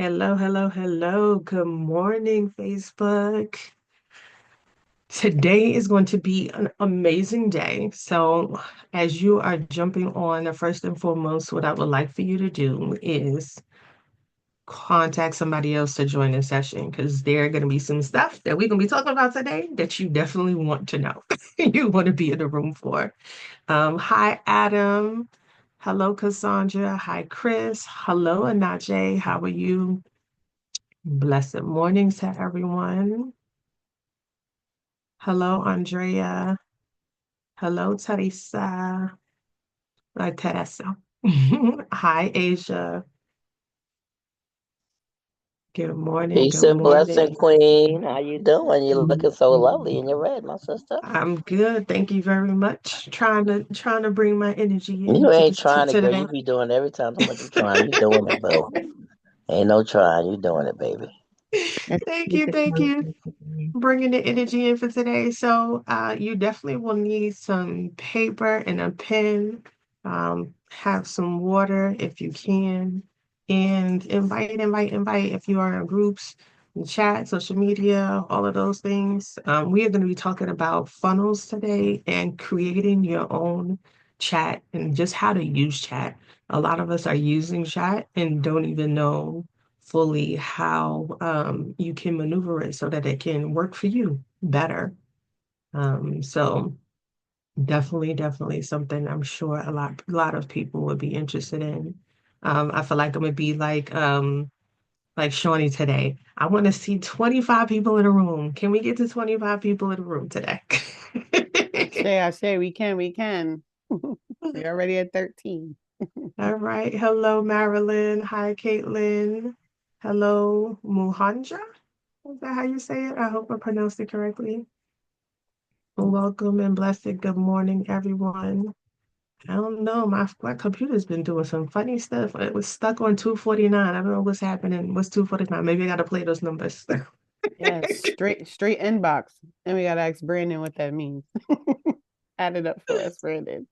Hello, hello, hello. Good morning, Facebook. Today is going to be an amazing day. So, as you are jumping on, first and foremost, what I would like for you to do is contact somebody else to join the session because there are going to be some stuff that we're going to be talking about today that you definitely want to know. You want to be in the room for. Hi, Adam. Hello, Cassandra. Hi, Chris. Hello, Anaje. How are you? Blessed mornings to everyone. Hello, Andrea. Hello, Teresa. Teresa. Hi, Asia. Good morning. Peace Good and blessing, morning. Queen. How you doing? You're looking so lovely in your red, my sister. I'm good. Thank you very much. Trying to bring my energy You into ain't this trying to, to girl. the You be doing every time somebody you trying. You doing it, boo. Ain't no trying. You doing it, baby. Thank you. Thank you. Bringing the energy in for today. So, you definitely will need some paper and a pen. Have some water if you can, and invite if you are in groups, chat, social media, all of those things. We are going to be talking about funnels today and creating your own chat and just how to use chat. A lot of us are using chat and don't even know fully how you can maneuver it so that it can work for you better. So definitely something I'm sure a lot of people would be interested in. I feel like I'm gonna be like Shawnee today. I want to see 25 people in a room. Can we get to 25 people in a room today? I say, we can. We're already at 13. All right. Hello, Marilyn. Hi, Caitlin. Hello, Muhandra. Is that how you say it? I hope I pronounced it correctly. Welcome and blessed good morning, everyone. I don't know, my computer's been doing some funny stuff. It was stuck on 249. I don't know what's happening. What's 249? Maybe I gotta play those numbers. Yes, straight inbox. And we gotta ask Brandon what that means. Add it up for us, Brandon.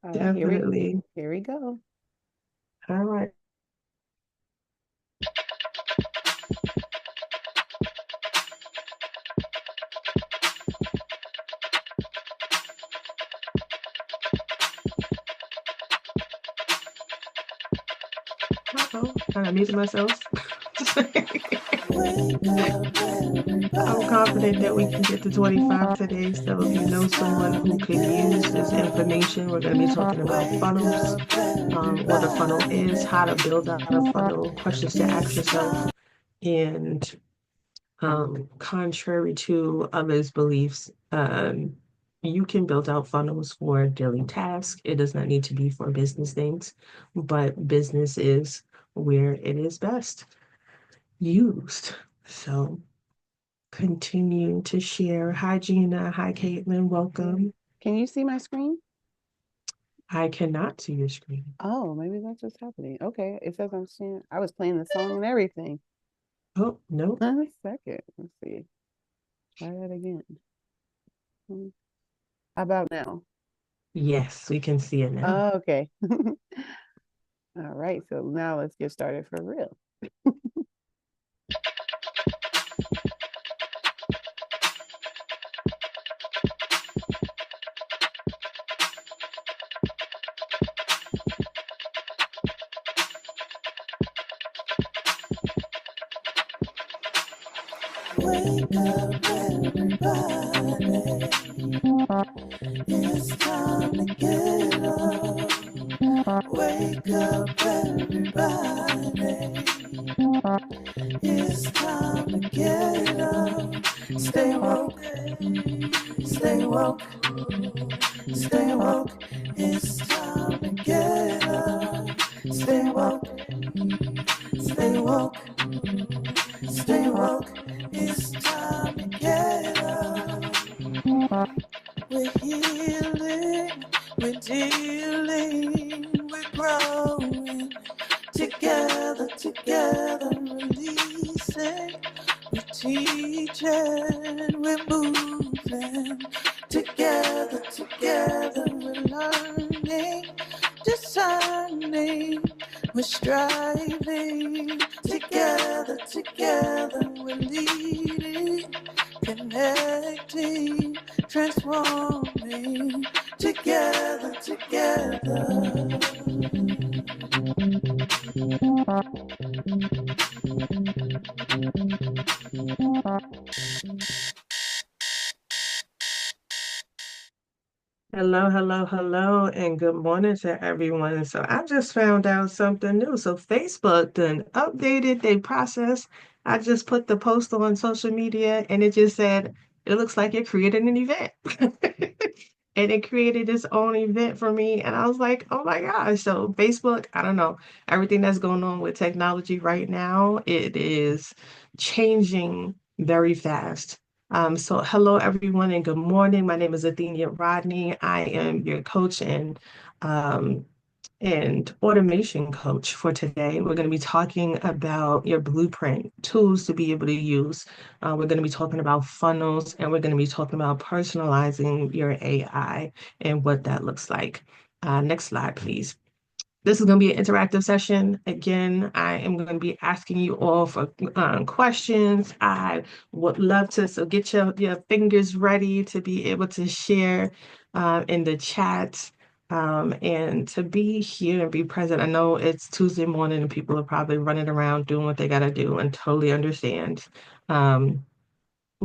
All right, Definitely. here we go. All right. Uh-oh, I muted myself. I'm confident that we can get to 25 today. So if you know someone who could use this information, we're going to be talking about funnels, what a funnel is, how to build out a funnel, questions to ask yourself, and contrary to others' beliefs, you can build out funnels for daily tasks. It does not need to be for business things, but business is where it is best used. So continue to share. Hi, Gina. Hi, Caitlin. Welcome. Can you see my screen? I cannot see your screen. Oh, maybe that's what's happening. Okay, it says I'm seeing. I was playing the song and everything. Oh, no. A second. Let's see. Try that again. How about now? Yes, we can see it now. Oh, okay. All right, so now let's get started for real. Wake up, everybody. It's time to get up. Wake up, everybody. It's time to get up. Stay woke, stay woke, stay woke. It's time to get up. Stay woke, stay woke, stay woke. It's time to get up. We're healing, we're dealing, we're growing. Together, releasing. We're teaching, we're moving. Together, we're learning, discerning, We're striving together, we're leading, connecting, transforming, together. Hello, and good morning to everyone. So I just found out something new. So Facebook done updated their process. I just put the post on social media and it just said, it looks like it created an event. And it created its own event for me. And I was like, oh my gosh. So Facebook, I don't know, everything that's going on with technology right now, it is changing very fast. So hello everyone and good morning. My name is Athenia Rodney. I am your coach um, and automation coach for today. We're going to be talking about your blueprint tools to be able to use. We're going to be talking about funnels and we're going to be talking about personalizing your AI and what that looks like. Next slide, please. This is going to be an interactive session. Again, I am going to be asking you all for questions. I would love to, so get your fingers ready to be able to share in the chat and to be here and be present. I know it's Tuesday morning and people are probably running around doing what they got to do and totally understand. Um,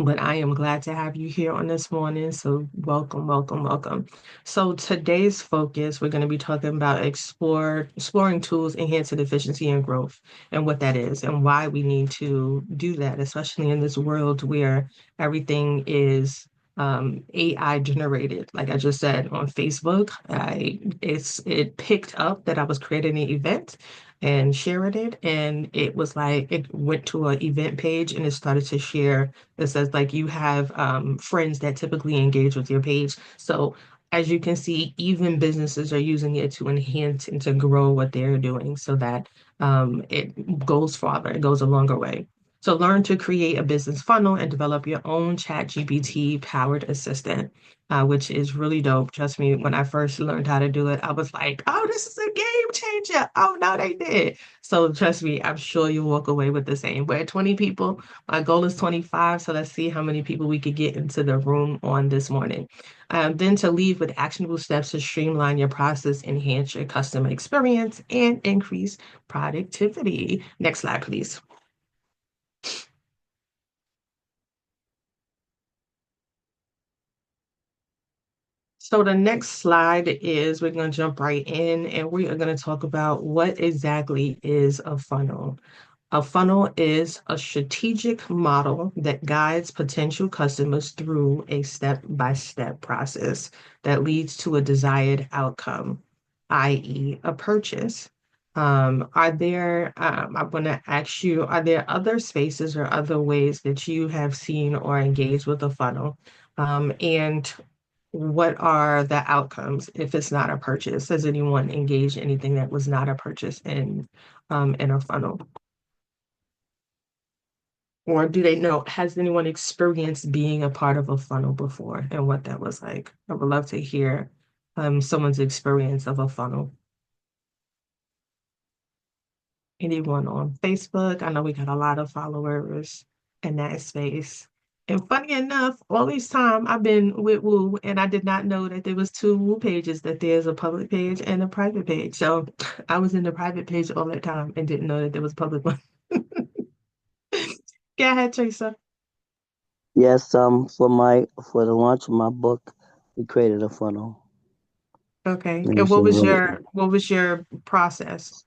but I am glad to have you here on this morning. So welcome. So today's focus, we're going to be talking about exploring tools, enhancing efficiency and growth, and what that is, and why we need to do that, especially in this world where everything is AI generated. Like I just said on Facebook, it picked up that I was creating an event and sharing it, and it was like it went to an event page and it started to share. It says like you have friends that typically engage with your page. So as you can see, even businesses are using it to enhance and to grow what they're doing so that it goes farther, it goes a longer way. So learn to create a business funnel and develop your own chat GPT powered assistant, which is really dope. Trust me, when I first learned how to do it, I was like, oh, this is a game changer. Oh, no, they did. So trust me, I'm sure you'll walk away with the same. We're at 20 people. My goal is 25, so let's see how many people we could get into the room on this morning. Then to leave with actionable steps to streamline your process, enhance your customer experience, and increase productivity. Next slide, please. So the next slide is we're going to jump right in and we are going to talk about what exactly is a funnel. A funnel is a strategic model that guides potential customers through a step-by-step process that leads to a desired outcome, i.e., a purchase. I want to ask you, are there other spaces or other ways that you have seen or engaged with a funnel? And what are the outcomes if it's not a purchase? Has anyone engaged in anything that was not a purchase in a funnel? Or do they know, has anyone experienced being a part of a funnel before and what that was like? I would love to hear someone's experience of a funnel. Anyone on Facebook? I know we got a lot of followers in that space. And funny enough, all this time I've been with Woo, and I did not know that there was two Woo pages, that there's a public page and a private page. So I was in the private page all that time and didn't know that there was a public one. Go ahead, Teresa. Yes, for the launch of my book, we created a funnel. Okay. And And so what was your process?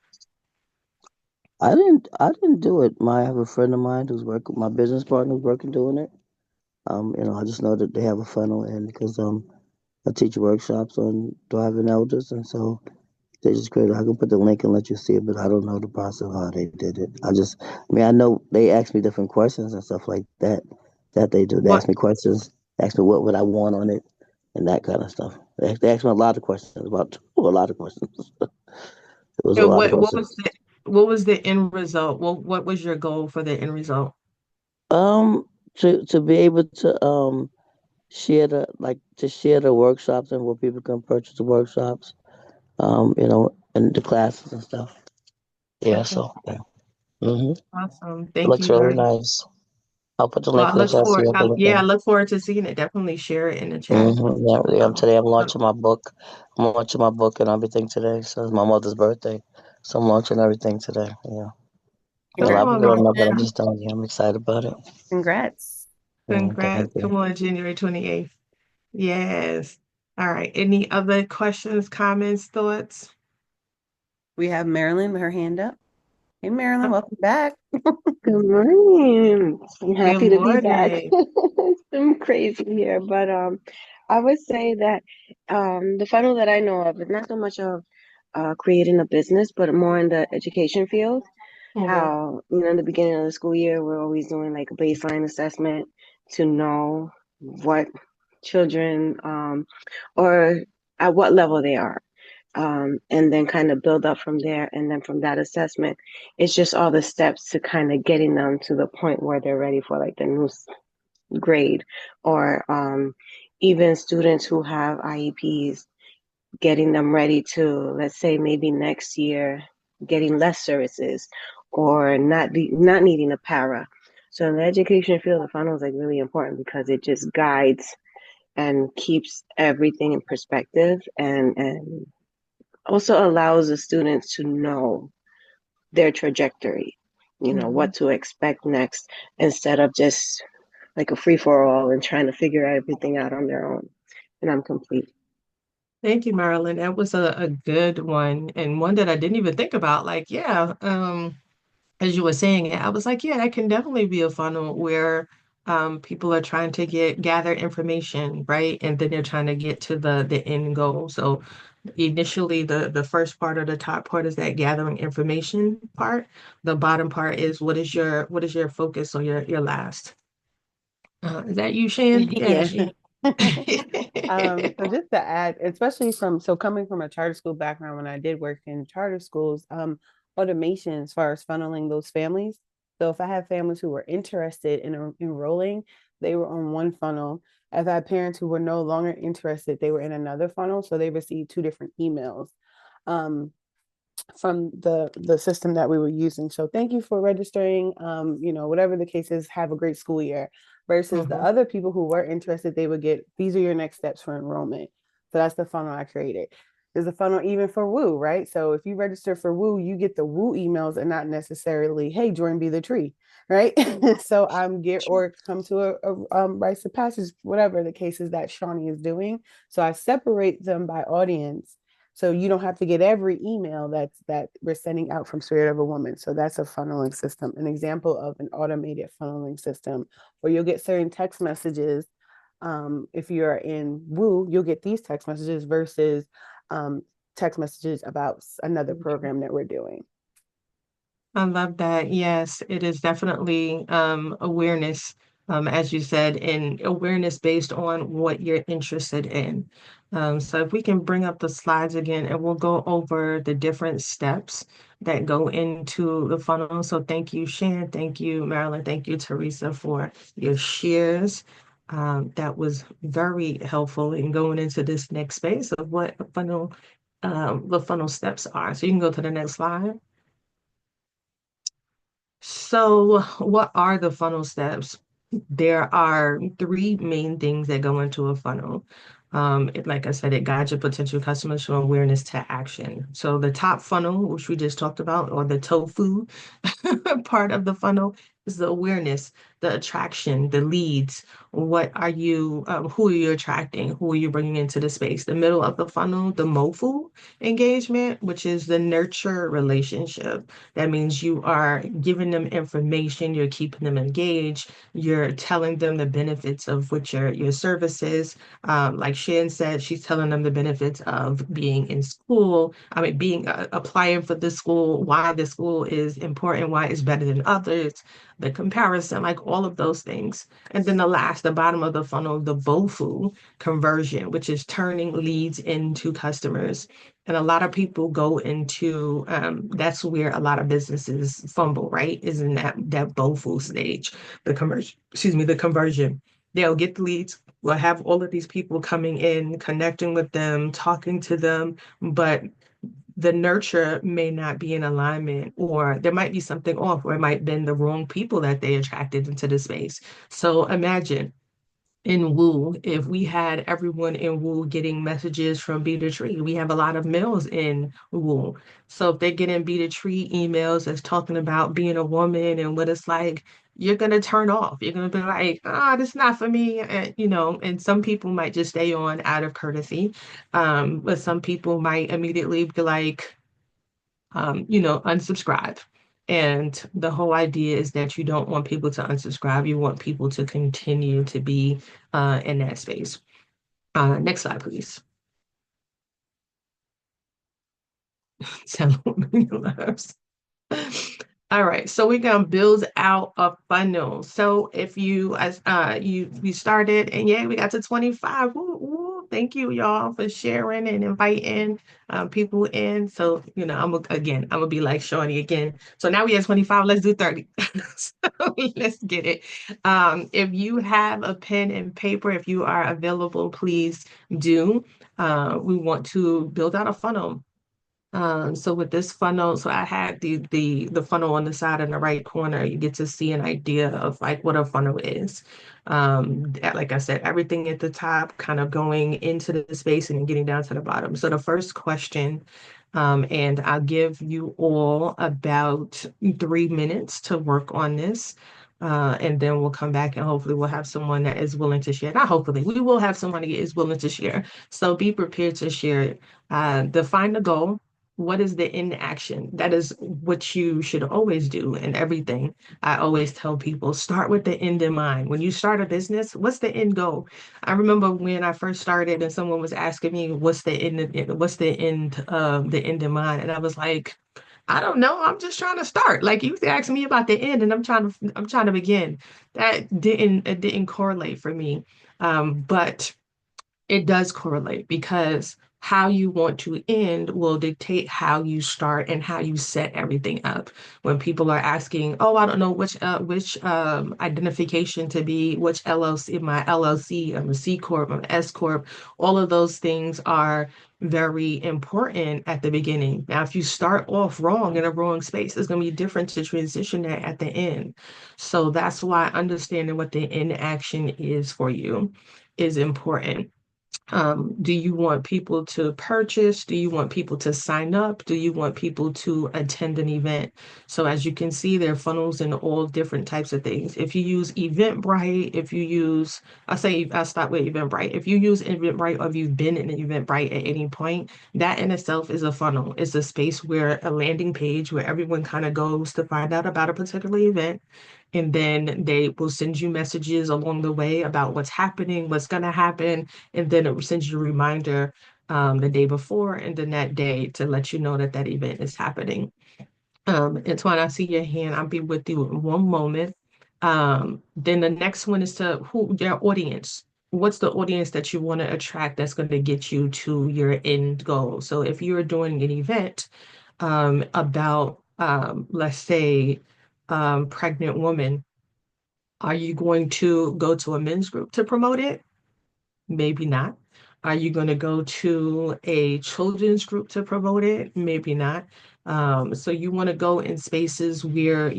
I didn't do it. I have a friend of mine who's working, my business partner who's working doing it. I just know that they have a funnel and because I teach workshops on driving elders and so they just created. I can put the link and let you see it, but I don't know the process of how they did it. I know they ask me different questions and stuff like that they do. They What ask me questions, ask me what would I want on it, and that kind of stuff. They asked me a lot of questions about a lot of questions. It was a and lot of what questions. was the end result? What was your goal for the end result? Um, to be able to share the workshops and where people can purchase the workshops. And the classes and stuff. Yeah, Okay, so yeah. hmm awesome. It Thank looks you really very much. nice. I'll put the Well, link I in the look chat so forward, you can look yeah, I in. look forward to seeing it. Definitely share it in the chat. Yeah, yeah. Um, Today I'm so, launching my book. I'm launching my book and everything today. So it's my mother's birthday. So I'm launching everything today. Yeah. A lot of come Congrats. on, people don't know, but I'm Marlon. just telling you, I'm excited about it. Congrats. Thank Congrats. you. Come on, January 28th. Yes. All right. Any other questions, comments, thoughts? We have Marilyn with her hand up. Hey, Marilyn, Oh, welcome back. Good morning. I'm good happy to be back. morning. It's been crazy here, but I would say that the funnel that I know of is not so much of creating a business, but more in the education field. Mhm. How, in the beginning of the school year, we're always doing like a baseline assessment to know what children or at what level they are, and then kind of build up from there. And then from that assessment, it's just all the steps to kind of getting them to the point where they're ready for like the new grade, or even students who have IEPs, getting them ready to, let's say, maybe next year, getting less services or not needing a para. So in the education field, the funnel is like really important because it just guides and keeps everything in perspective, and also allows the students to know their trajectory, Mhm. what to expect next, instead of just like a free for all and trying to figure everything out on their own. And I'm complete. Thank you, Marilyn. That was a good one and one that I didn't even think about. Like, yeah, as you were saying it, I was like, yeah, that can definitely be a funnel where people are trying to gather information, right? And then they're trying to get to the end goal. So initially the first part or the top part is that gathering information part. The bottom part is what is your focus or your last. Is that you, Shan? Yeah, Yeah. she. So just to add, especially coming from a charter school background, when I did work in charter schools, automation as far as funneling those families. So if I had families who were interested in enrolling, they were on one funnel. If I had parents who were no longer interested, they were in another funnel. So they received two different emails. Um, from the system that we were using. So thank you for registering. Whatever the case is, have a great school year. Versus the Mhm. other people who were interested, they would get, these are your next steps for enrollment. So that's the funnel I created. There's a funnel even for Woo, right? So if you register for Woo, you get the Woo emails and not necessarily, hey, join Be the Tree, right? So I'm get or come to a rites of passage, whatever the case is that Shawnee is doing. So I separate them by audience, so you don't have to get every email that we're sending out from Spirit of a Woman. So that's a funneling system, an example of an automated funneling system where you'll get certain text messages. If you're in Woo, you'll get these text messages versus um, text messages about another program that we're doing. I love that. Yes, it is definitely awareness, as you said, and awareness based on what you're interested in. So if we can bring up the slides again, and we'll go over the different steps that go into the funnel. So thank you, Shan. Thank you, Marilyn. Thank you, Teresa, for your shares. That was very helpful in going into this next space of what the funnel steps are. So you can go to the next slide. So, what are the funnel steps? There are three main things that go into a funnel. Like I said, it guides your potential customers from awareness to action. So, the top funnel, which we just talked about, or the tofu part of the funnel, is the awareness, the attraction, the leads. Who are you attracting? Who are you bringing into the space? The middle of the funnel, the mofu engagement, which is the nurture relationship. That means you are giving them information, you're keeping them engaged, you're telling them the benefits of what your service is. Like Shan said, she's telling them the benefits of being in school. I mean, being applying for the school, why the school is important, why it's better than others, the comparison, like all of those things. And then the bottom of the funnel, the BOFU conversion, which is turning leads into customers. And a lot of people go into that's where a lot of businesses fumble, right? Is in that BOFU stage, the conversion. They'll get the leads, we'll have all of these people coming in, connecting with them, talking to them, but the nurture may not be in alignment, or there might be something off, or it might have been the wrong people that they attracted into the space. So imagine in Woo, if we had everyone in Woo getting messages from Be the Tree, we have a lot of males in Woo. So if they're getting Be the Tree emails that's talking about being a woman and what it's like, you're gonna turn off. You're gonna be like, ah, this is not for me. And and some people might just stay on out of courtesy. But some people might immediately be like, unsubscribe. And the whole idea is that you don't want people to unsubscribe. You want people to continue to be in that space. Next slide, please. Tell me loves. All right, so we're gonna build out a funnel. So if you as you we started and yeah, we got to 25. Woo, woo. Thank you y'all for sharing and inviting people in. So I'm gonna be like Shawnee again. So now we have 25. Let's do 30. So let's get it. If you have a pen and paper, if you are available, please do. We want to build out a funnel. So with this funnel, so I had the funnel on the side in the right corner. You get to see an idea of like what a funnel is. Like I said, everything at the top kind of going into the space and then getting down to the bottom. So the first question, and I'll give you all about 3 minutes to work on this. And then we'll come back and hopefully we'll have someone that is willing to share. Not hopefully, we will have someone that is willing to share. So be prepared to share it. Define the goal. What is the end action? That is what you should always do in everything. I always tell people start with the end in mind. When you start a business, what's the end goal? I remember when I first started and someone was asking me what's the end in mind? And I was like, I don't know. I'm just trying to start. Like you asked me about the end and I'm trying to begin. It didn't correlate for me. But it does correlate because how you want to end will dictate how you start and how you set everything up. When people are asking, "Oh, I don't know which identification to be, which LLC, my LLC, I'm a C corp, I'm an S corp," all of those things are very important at the beginning. Now, if you start off wrong in a wrong space, it's going to be different to transition that at the end. So that's why understanding what the end action is for you is important. Do you want people to purchase? Do you want people to sign up? Do you want people to attend an event? So as you can see, there are funnels in all different types of things. If you use Eventbrite, I'll start with Eventbrite. If you use Eventbrite or if you've been in Eventbrite at any point, that in itself is a funnel. It's a space where a landing page where everyone kind of goes to find out about a particular event. And then they will send you messages along the way about what's happening, what's going to happen, and then it sends you a reminder the day before and then that day to let you know that that event is happening. Antoine, I see your hand. I'll be with you in one moment. Then the next one is to who your audience. What's the audience that you want to attract that's going to get you to your end goal? So if you're doing an event about, let's say, pregnant woman, are you going to go to a men's group to promote it? Maybe not. Are you going to go to a children's group to promote it? Maybe not. So you want to go in spaces where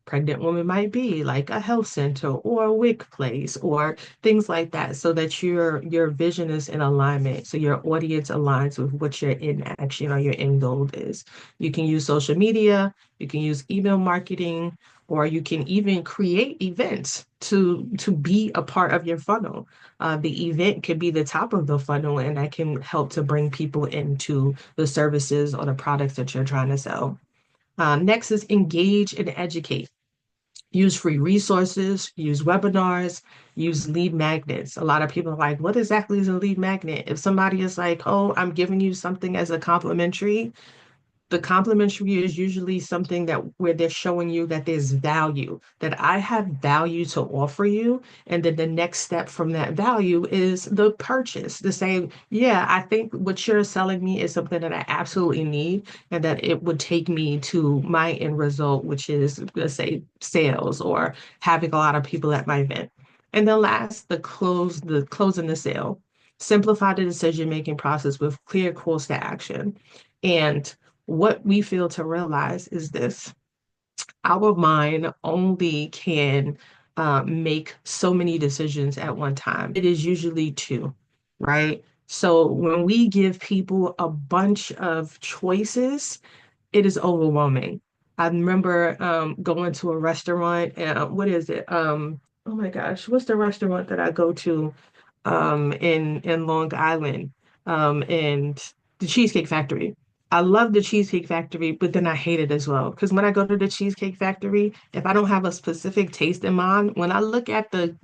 pregnant women might be, like a health center or a WIC place or things like that, so that your vision is in alignment, so your audience aligns with what your in action or your end goal is. You can use social media, you can use email marketing, or you can even create events to be a part of your funnel. The event could be the top of the funnel, and that can help to bring people into the services or the products that you're trying to sell. Next is engage and educate. Use free resources, use webinars, use lead magnets. A lot of people are like, what exactly is a lead magnet? If somebody is like, oh, I'm giving you something as a complimentary, the complimentary is usually something that where they're showing you that there's value, that I have value to offer you. And then the next step from that value is the purchase to say, yeah, I think what you're selling me is something that I absolutely need and that it would take me to my end result, which is, let's say, sales or having a lot of people at my event. And then last, the closing the sale. Simplify the decision-making process with clear calls to action. And what we fail to realize is this: our mind only can make so many decisions at one time. It is usually two, right? So when we give people a bunch of choices, it is overwhelming. I remember going to a restaurant, what is it? Oh my gosh, what's the restaurant that I go to in Long Island? And the Cheesecake Factory. I love the Cheesecake Factory, but then I hate it as well. Because when I go to the Cheesecake Factory, if I don't have a specific taste in mind, when I look at the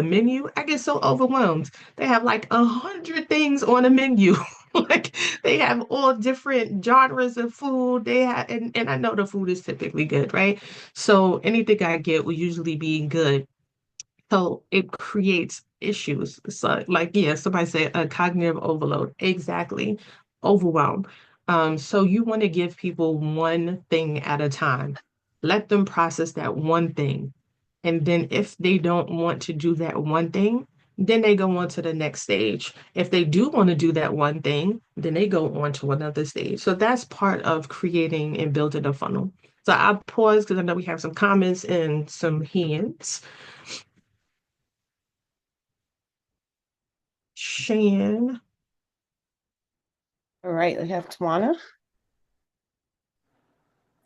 menu, I get so overwhelmed. They have like 100 things on the menu. Like they have all different genres of food. They have, and I know the food is typically good, right? So anything I get will usually be good. So it creates issues. So, like, yeah, somebody say a cognitive overload. Exactly. Overwhelm. So you want to give people one thing at a time. Let them process that one thing. And then if they don't want to do that one thing, then they go on to the next stage. If they do want to do that one thing, then they go on to another stage. So that's part of creating and building a funnel. So I'll pause because I know we have some comments and some hands. Shan, All right, we have Tawana.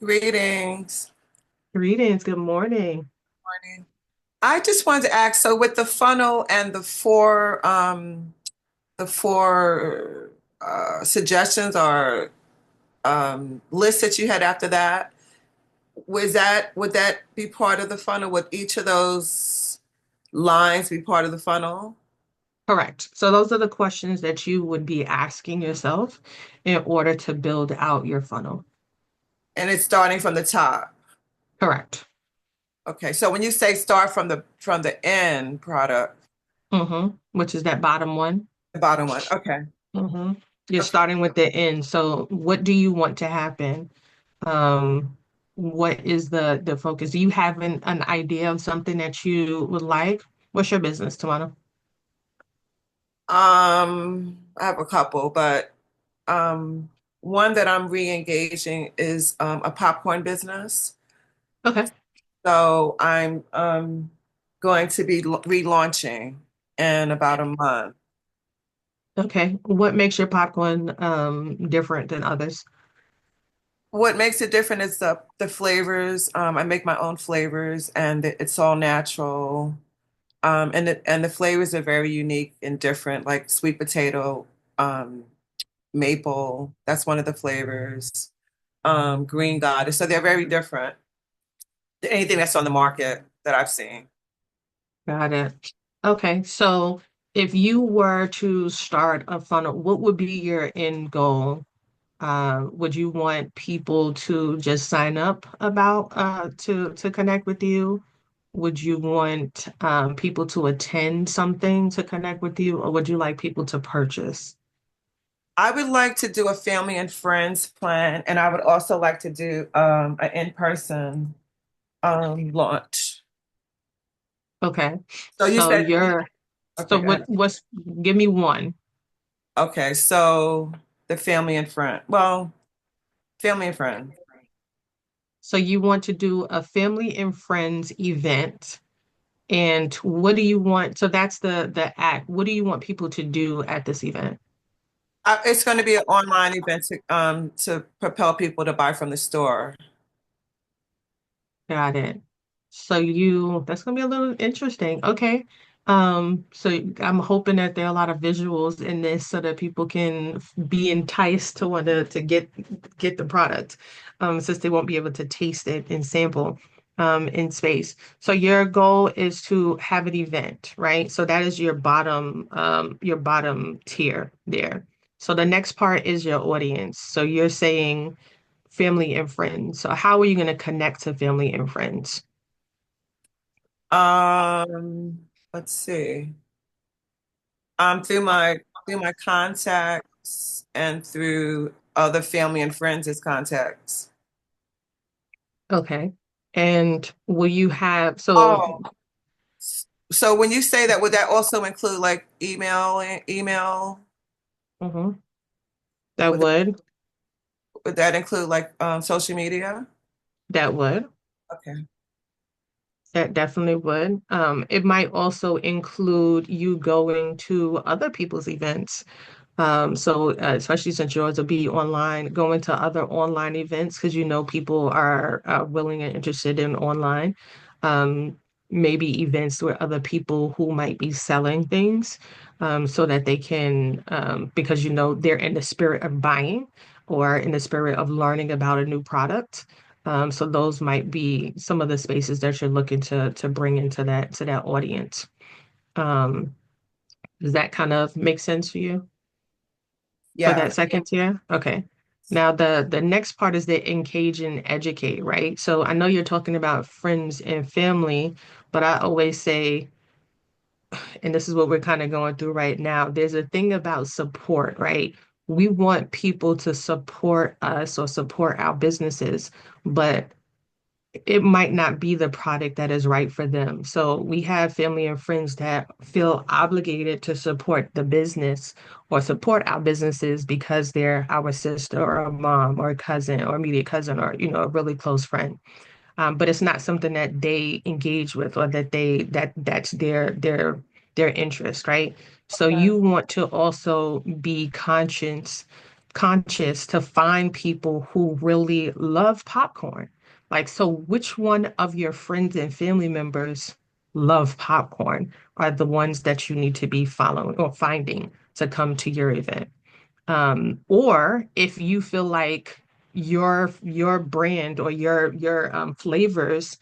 Greetings. greetings. Good morning. Morning. I just wanted to ask, so with the funnel and the four suggestions or lists that you had after that, would that be part of the funnel? Would each of those lines be part of the funnel? Correct. So those are the questions that you would be asking yourself in order to build out your funnel. And it's starting from the top. Correct. Okay, so when you say start from the end product, Which is that bottom one. the bottom one. Okay. hmm You're Okay. starting with the end. So what do you want to happen? What is the focus? Do you have an idea of something that you would like? What's your business, Tawana? I have a couple, but um, one that I'm re-engaging is a popcorn business. Okay. So I'm going to be relaunching in about a month. Okay. What makes your popcorn different than others? What makes it different is the flavors. I make my own flavors, and it's all natural. And the flavors are very unique and different, like sweet potato, um, maple. That's one of the flavors. Green goddess. So they're very different than anything that's on the market that I've seen. Got it. Okay, so if you were to start a funnel, what would be your end goal? Would you want people to just sign up about to connect with you? Would you want people to attend something to connect with you, or would you like people to purchase? I would like to do a family and friends plan, and I would also like to do an in-person launch. Okay, So you so said, you're so okay, go ahead. what's give me one. Okay, so the family and friend. Well, family and friend. So you want to do a family and friends event. And what do you want? So that's the act. What do you want people to do at this event? It's going to be an online event to propel people to buy from the store. Got it. So that's gonna be a little interesting. Okay. So I'm hoping that there are a lot of visuals in this so that people can be enticed to want to get the product, since they won't be able to taste it and sample in space. So your goal is to have an event, right? So that is your bottom tier there. So the next part is your audience. So you're saying family and friends. So how are you going to connect to family and friends? Let's see. Through my contacts and through other family and friends as contacts. Okay. And will you have, Oh, so when you say that, would that also include like email? mhm, that Would that, would. Would that include like social media? That would. Okay. That definitely would. It might also include you going to other people's events. Especially since yours will be online, going to other online events because you know people are willing and interested in online. Um, Maybe events with other people who might be selling things, so that they can, because you know they're in the spirit of buying or in the spirit of learning about a new product. So those might be some of the spaces that you're looking to bring into that audience. Um, does that kind of make sense for you? For Yeah. that second tier? Okay. Now the next part is the engage and educate, right? So I know you're talking about friends and family, but I always say, and this is what we're kind of going through right now, there's a thing about support, right? We want people to support us or support our businesses, but it might not be the product that is right for them. So we have family and friends that feel obligated to support the business or support our businesses because they're our sister or a mom or a cousin or immediate cousin or, you know, a really close friend. But it's not something that they engage with or that's their interest, right? So Okay. you want to also be conscious to find people who really love popcorn. Like, so which one of your friends and family members love popcorn are the ones that you need to be following or finding to come to your event? Or if you feel like your brand or your flavors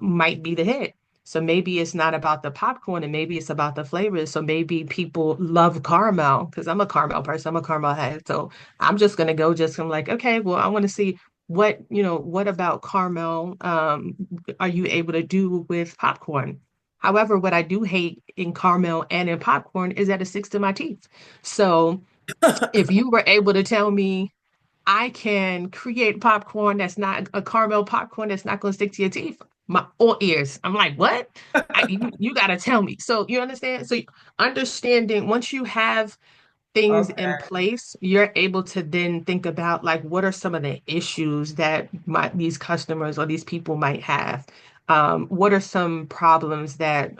might be the hit. So maybe it's not about the popcorn and maybe it's about the flavors. So maybe people love caramel because I'm a caramel person, I'm a caramel head. So I'm just gonna go just I'm like, okay, well, I want to see what, you know, what about caramel are you able to do with popcorn? However, what I do hate in caramel and in popcorn is that it sticks to my teeth. So if you were able to tell me I can create popcorn that's not a caramel popcorn that's not going to stick to your teeth, my all ears. I'm like, what? You got to tell me. So you understand? So understanding once you have things in Okay. place, you're able to then think about like what are some of the issues that these customers or these people might have. What are some problems that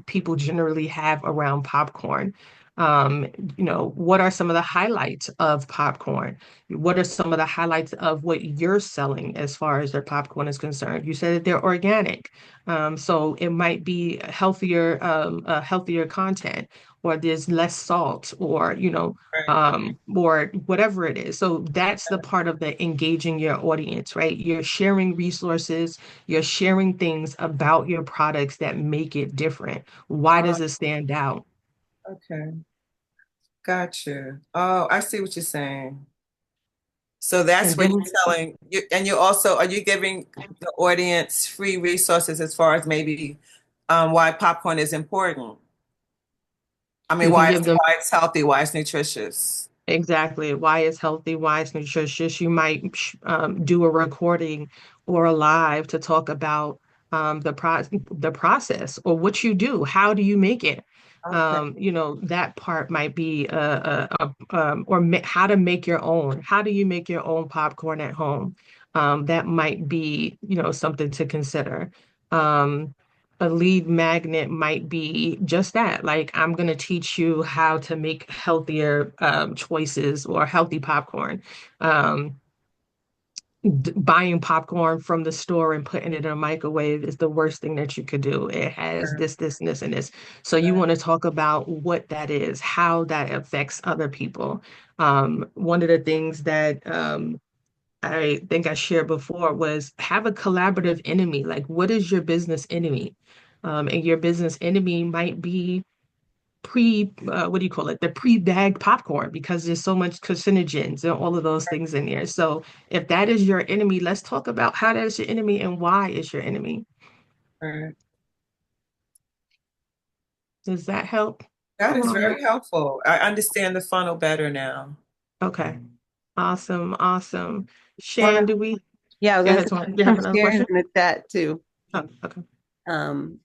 people generally have around popcorn? Um, you know, what are some of the highlights of popcorn? What are some of the highlights of what you're selling as far as their popcorn is concerned? You said that they're organic, so it might be a healthier content or there's less salt or you know Right. or whatever it is. So that's the part of the engaging your audience, right? You're sharing resources, you're sharing things about your products that make it different. Why Uh, does it stand out? okay. Got you. Oh, I see what you're saying. So that's And where then you're telling you, and you also are you giving the audience free resources as far as maybe why popcorn is important. I mean, you can give them why it's healthy, why it's nutritious. exactly. Why it's healthy, why it's nutritious. You might do a recording or a live to talk about the process or what you do. How do you make it? Okay. You know, that part might be how to make your own. How do you make your own popcorn at home? That might be, you know, something to consider. Um, a lead magnet might be just that. Like, I'm going to teach you how to make healthier choices or healthy popcorn. Um, Buying popcorn from the store and putting it in a microwave is the worst thing that you could do. It has this, and this, and this. So you want to talk about what that is, how that affects other people. One of the things that I think I shared before was have a collaborative enemy. Like, what is your business enemy? And your business enemy might be what do you call it? The pre-bagged popcorn because there's so much carcinogens and all of those things in there. So if that is your enemy, let's talk about how that is your enemy and why is your enemy. Right. Does that help? That is Um, very helpful. I understand the funnel better now. okay. Awesome. Awesome. One Shan, of, do we yeah, I was go gonna ahead, say Twan. You have I'm another sharing question? in the chat too. Oh, okay. Um,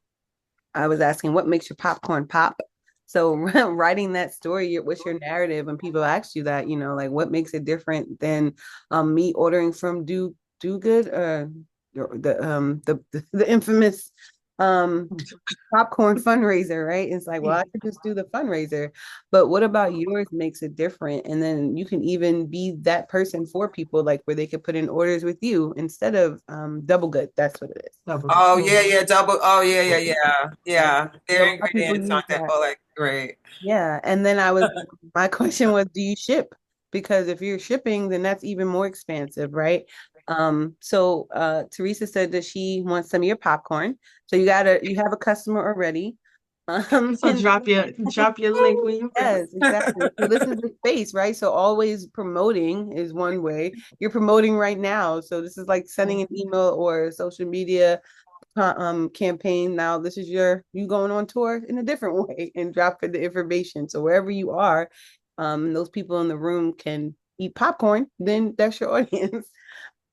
I was asking what makes your popcorn pop. So writing that story, what's your narrative? When people ask you that, like what makes it different than me ordering from Do Good, the infamous um popcorn fundraiser, right? It's like, well, I could just do the fundraiser, but what about yours makes it different? And then you can even be that person for people, like where they could put in orders with you instead of Double Good. That's what it is. Oh yeah, yeah, double. Oh yeah, yeah, yeah, yeah. A Their lot of people ingredients use aren't that that. all that great. Yeah. And then my question was, do you ship? Because if you're shipping, then that's even more expensive, right? So Teresa said that she wants some of your popcorn. So you have a customer already. So And drop your link when you're ready. yes, exactly. So this is the space, right? So always promoting is one way. You're promoting right now. So this is like sending an email or a social media campaign. Now this is you going on tour in a different way and dropping the information. So wherever you are, and those people in the room can eat popcorn, then that's your audience.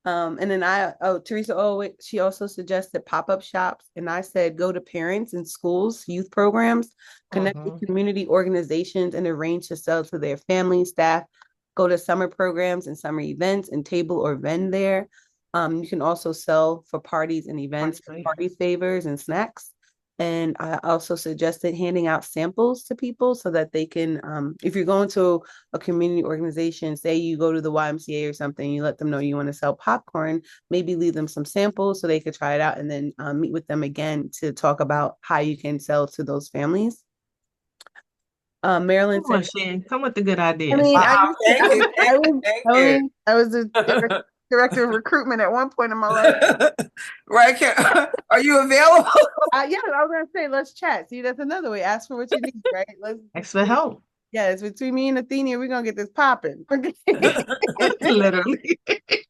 And then Teresa, she also suggested pop-up shops. And I said, go to parents and schools, youth programs, connect with Mhm. community organizations and arrange to sell to their family, staff, go to summer programs and summer events and table or vend there. You can also sell for parties and events, Right. party favors and snacks. And I also suggested handing out samples to people so that they can, if you're going to a community organization, say you go to the YMCA or something, you let them know you want to sell popcorn, maybe leave them some samples so they could try it out and then meet with them again to talk about how you can sell to those families. Marilyn Come on, said, Shan. Come with the good I ideas. mean, Wow, thank you, thank you, thank you. I was a director of recruitment at one point in my life. Right, are you available? Yeah, I was gonna say, let's chat. See, that's another way. Ask for what you need, right? Thanks for help. Yeah, it's between me and Athenia. We're gonna get this popping. Literally.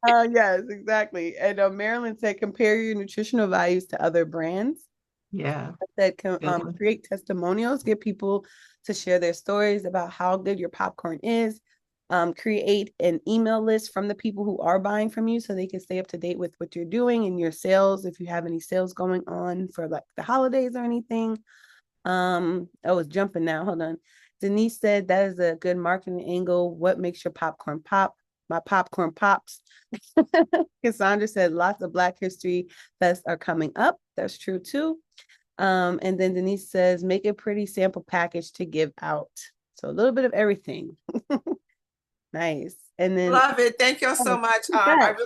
Yes, exactly. And Marilyn said, compare your nutritional values to other brands. Yeah. That can Good one. create testimonials, get people to share their stories about how good your popcorn is. Create an email list from the people who are buying from you so they can stay up to date with what you're doing and your sales if you have any sales going on for like the holidays or anything. I was jumping now. Hold on. Denise said that is a good marketing angle. What makes your popcorn pop? My popcorn pops. Cassandra said lots of Black History fests are coming up. That's true too. And then Denise says make a pretty sample package to give out. So a little bit of everything. Nice. And then Love it. Thank you so much. look at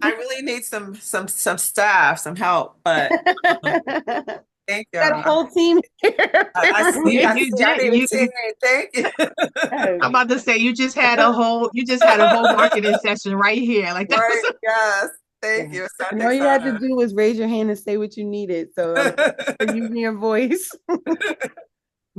I really need some staff, some help, but that. thank Got a y'all. whole team here. You I you see, I did need a you team. Thank you. Yes. I'm about to say you just had a whole marketing session right here. Like that Right, was yes. Yeah. Thank you, And Santa all you had to Sana. do was raise your hand and say what you needed. So for using your voice.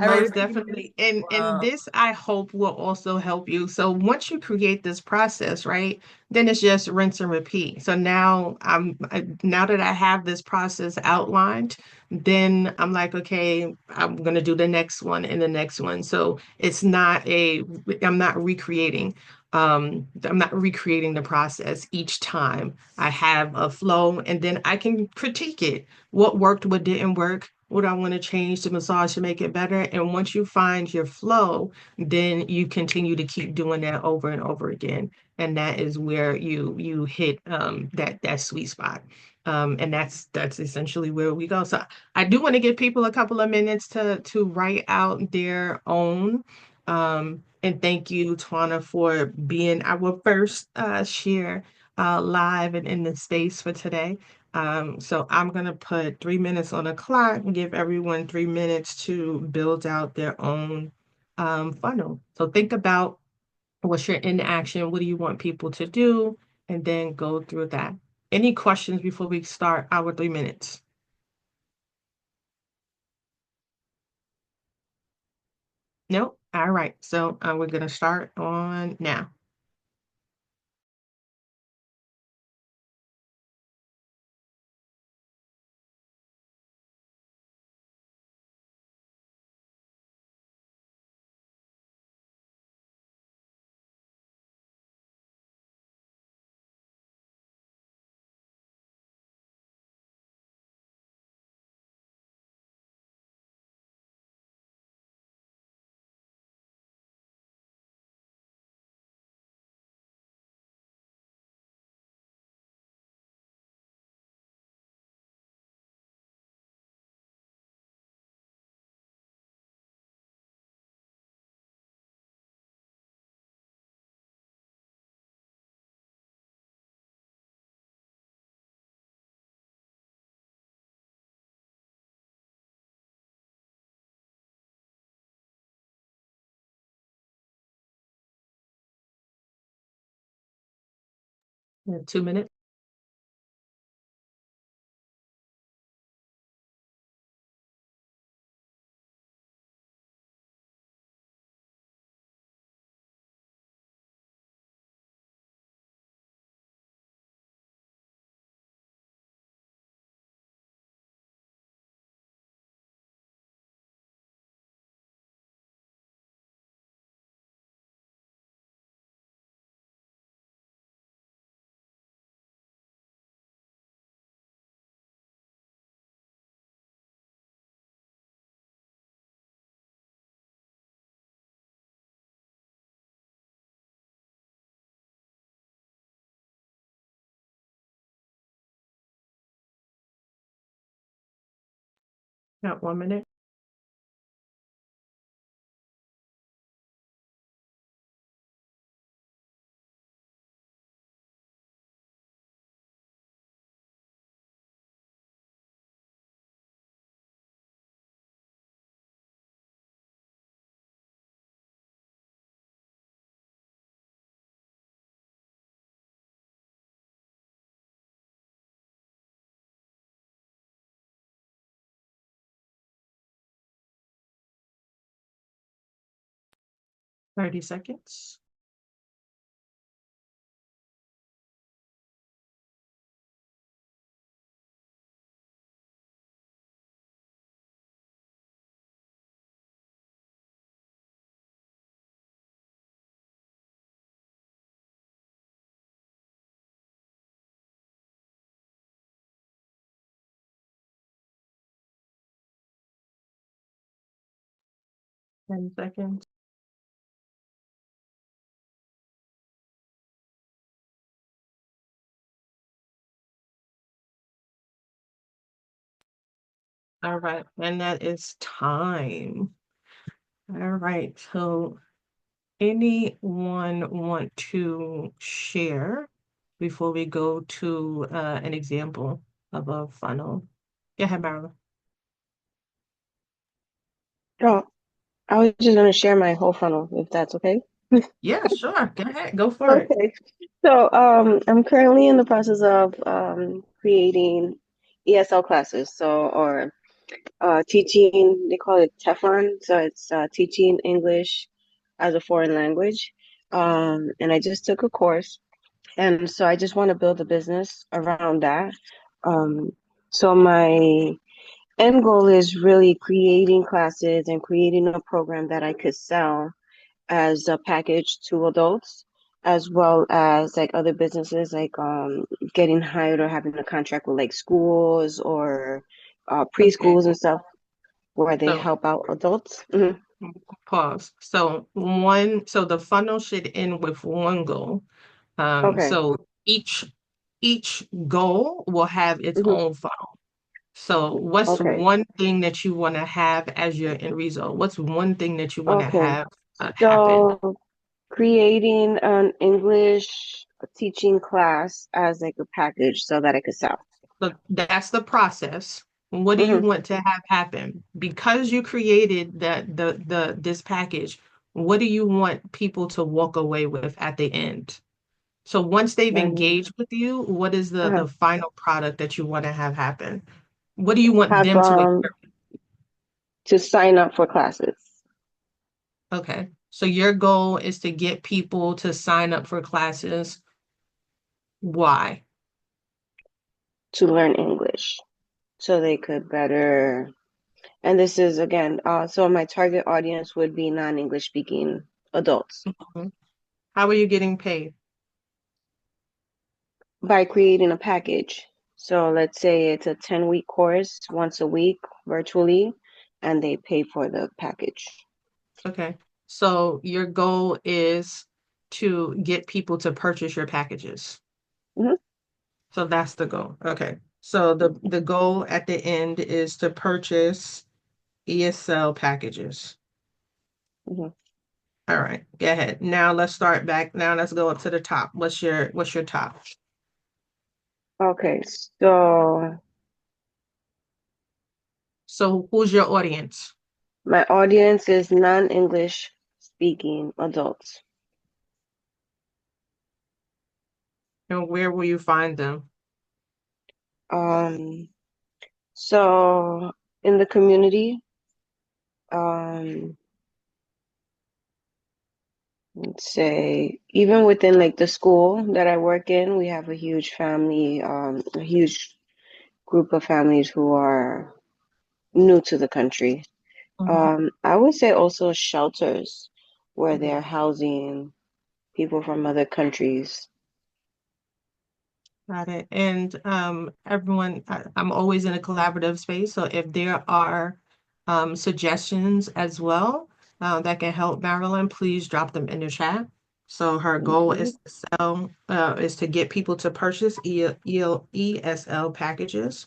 I most received it. definitely. And Wow. this I hope will also help you. So once you create this process, right, then it's just rinse and repeat. So now that I have this process outlined, then I'm like, okay, I'm gonna do the next one and the next one. So I'm not recreating. I'm not recreating the process each time. I have a flow and then I can critique it. What worked, what didn't work, what I want to change to massage to make it better. And once you find your flow, then you continue to keep doing that over and over again. And that is where you hit that sweet spot. And that's essentially where we go. So I do want to give people a couple of minutes to write out their own. And thank you, Twana, for being our first share live and in the space for today. So I'm gonna put 3 minutes on the clock and give everyone 3 minutes to build out their own funnel. So think about what's your in action, what do you want people to do, and then go through that. Any questions before we start our 3 minutes? Nope. All right. So we're gonna start on now. 2 minutes. Got 1 minute. Thirty seconds. Ten seconds. All right, and that is time. All right, so anyone want to share before we go to an example of a funnel? Go ahead, Marilyn. Oh, I was just gonna share my whole funnel, if that's okay. Yeah, sure. Go ahead. Go for it. Okay. So, I'm currently in the process of creating ESL classes. So, or teaching, they call it Teflon. So it's teaching English as a foreign language. And I just took a course. And so I just want to build a business around that. Um, so my end goal is really creating classes and creating a program that I could sell as a package to adults, as well as like other businesses, like getting hired or having a contract with like schools or Okay. preschools and stuff where they So help out adults. Mhm. pause. So the funnel should end with one goal. Okay. So each goal will have its Hmm. own funnel. So what's Okay. one thing that you want to have as your end result? What's one thing that you want to Okay. have happen? So creating an English teaching class as like a package so that I could sell. So that's the process. What do you Hmm. want to have happen? Because you created the this package, what do you want people to walk away with at the end? So once they've And engaged with you, what is uh, the final product that you want to have happen? What do you want have them to experience? to sign up for classes Okay. So your goal is to get people to sign up for classes. Why? to learn English so they could better. And this is again, so my target audience would be non-English speaking adults Mhm. How are you getting paid? by creating a package. So let's say it's a 10-week course once a week virtually, and they pay for the package. Okay. So your goal is to get people to purchase your packages. Hmm. So that's the goal. Okay. So the goal at the end is to purchase ESL packages. Hmm. All right. Go ahead. Now let's start back. Now let's go up to the top. What's your top? Okay, so So who's your audience? my audience is non-English speaking adults. And where will you find them? Um, so in the community, um, let's say even within like the school that I work in, we have a huge family, a huge group of families who are new to the country. Mhm. I would say also shelters where Mhm. they're housing people from other countries. Got it. And everyone, I'm always in a collaborative space. So if there are suggestions as well that can help Marilyn, please drop them in the chat. So her goal Mhm. is to is to get people to purchase ESL packages.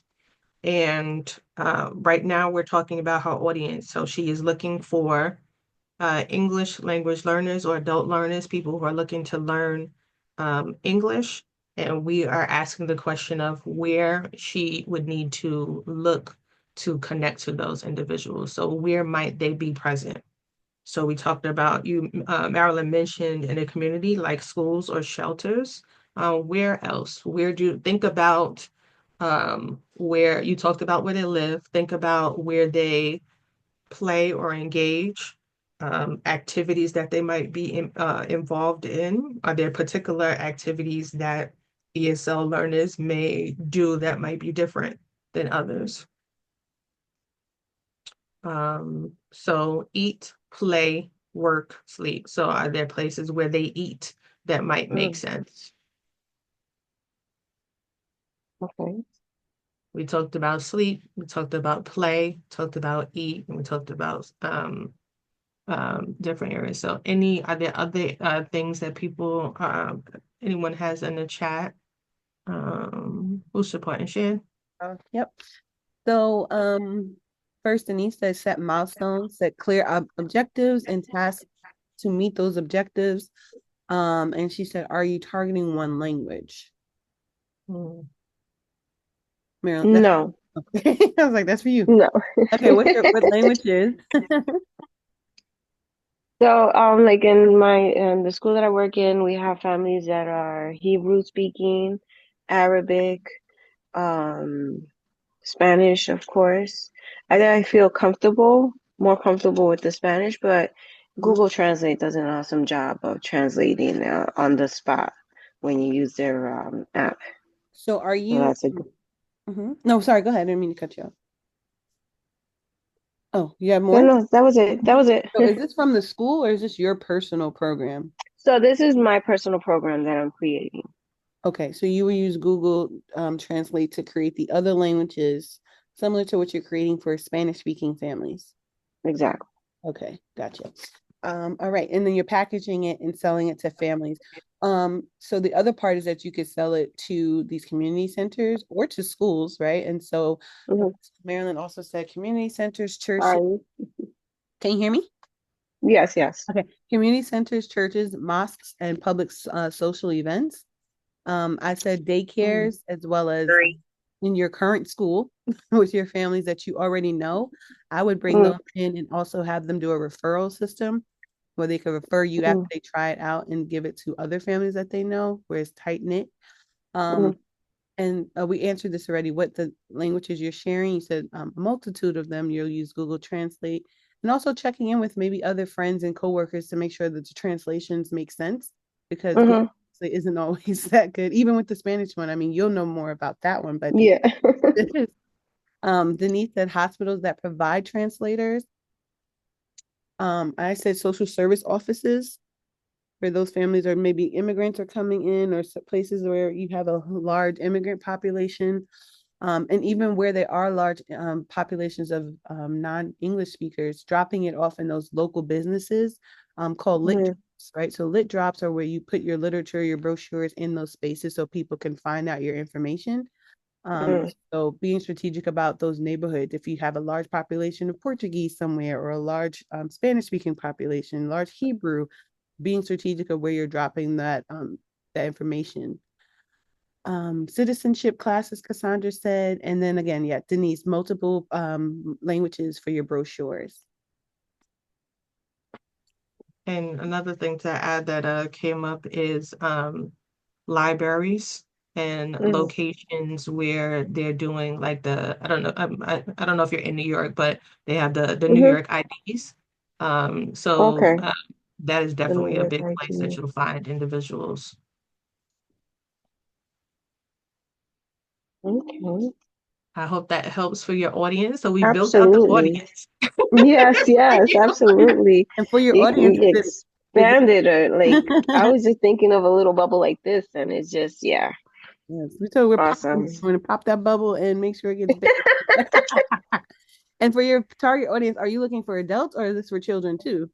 And right now we're talking about her audience. So she is looking for English language learners or adult learners, people who are looking to learn English. And we are asking the question of where she would need to look to connect to those individuals. So where might they be present? So we talked about Marilyn mentioned in a community like schools or shelters. Where else? Where do you think about where you talked about where they live? Think about where they play or engage, activities that they might be involved in. Are there particular activities that ESL learners may do that might be different than others? So eat, play, work, sleep. So are there places where they eat that might make Mm, sense? okay. We talked about sleep, we talked about play, talked about eat, and we talked about different areas. So are there other things that anyone has in the chat? Who's supporting Shan? Yep. So, first, Denise said set milestones, set clear objectives and tasks to meet those objectives. And she said, "Are you targeting one language?" Hmm. Marilyn, that's No, okay. I was like, "That's for you." no. Okay, what language is? So, like in the school that I work in, we have families that are Hebrew speaking, Arabic, um, Spanish, of course. I feel more comfortable with the Spanish, but Google Translate does an awesome job of translating on the spot when you use their app. So, are So you? that's a good. No, sorry. Go ahead. I didn't mean to cut you off. Oh, you have No, more? no, that was it. That was it. So, is this from the school or is this your personal program? So this is my personal program that I'm creating. Okay, so you will use Google Translate to create the other languages similar to what you're creating for Spanish speaking families. Exactly. Okay, gotcha. All right, and then you're packaging it and selling it to families. So the other part is that you could sell it to these community centers or to schools, right? And so Hmm. Marilyn also said community centers, churches. Sorry. Can you hear me? Yes, yes. Okay, community centers, churches, mosques, and public social events. I said Mm. daycares as well as in your current school with your families that you already know. I would bring Mm, those in and also have them do a referral system where they could refer you after mm, they try it out and give it to other families that they know, where it's tight knit. Um, mm, and we answered this already. What the languages you're sharing? You said a multitude of them. You'll use Google Translate, and also checking in with maybe other friends and coworkers to make sure that the translations make sense because Google hmm. Translate isn't always that good. Even with the Spanish one, I mean, you'll know more about that one, but Yeah. Denise said hospitals that provide translators. I said social service offices where those families or maybe immigrants are coming in or places where you have a large immigrant population. And even where there are large populations of non-English speakers, dropping it off in those local businesses called lit Mhm, drops, right? So lit drops are where you put your literature, your brochures in those spaces so people can find out your information. Um, mm, so being strategic about those neighborhoods, if you have a large population of Portuguese somewhere or a large Spanish speaking population, large Hebrew, being strategic of where you're dropping that information. Citizenship classes, Cassandra said, and then again, yeah, Denise, multiple languages for your brochures. And another thing to add that came up is libraries and Mhm. locations where they're doing like I don't know, I don't know if you're in New York, but they have the New Mhm. York IDs. So Okay. that is The New definitely a York big place that ID. you'll find individuals. Okay. I hope that helps for your audience. So we built out the Absolutely. audience. Yes, yes, absolutely. And for your audience, We is expanded it. Like I it was just thinking of a little bubble like this, and it's just, yeah, yes, so we're awesome. popping. We're gonna pop that bubble and make sure it gets big. And for your target audience, are you looking for adults or is this for children too?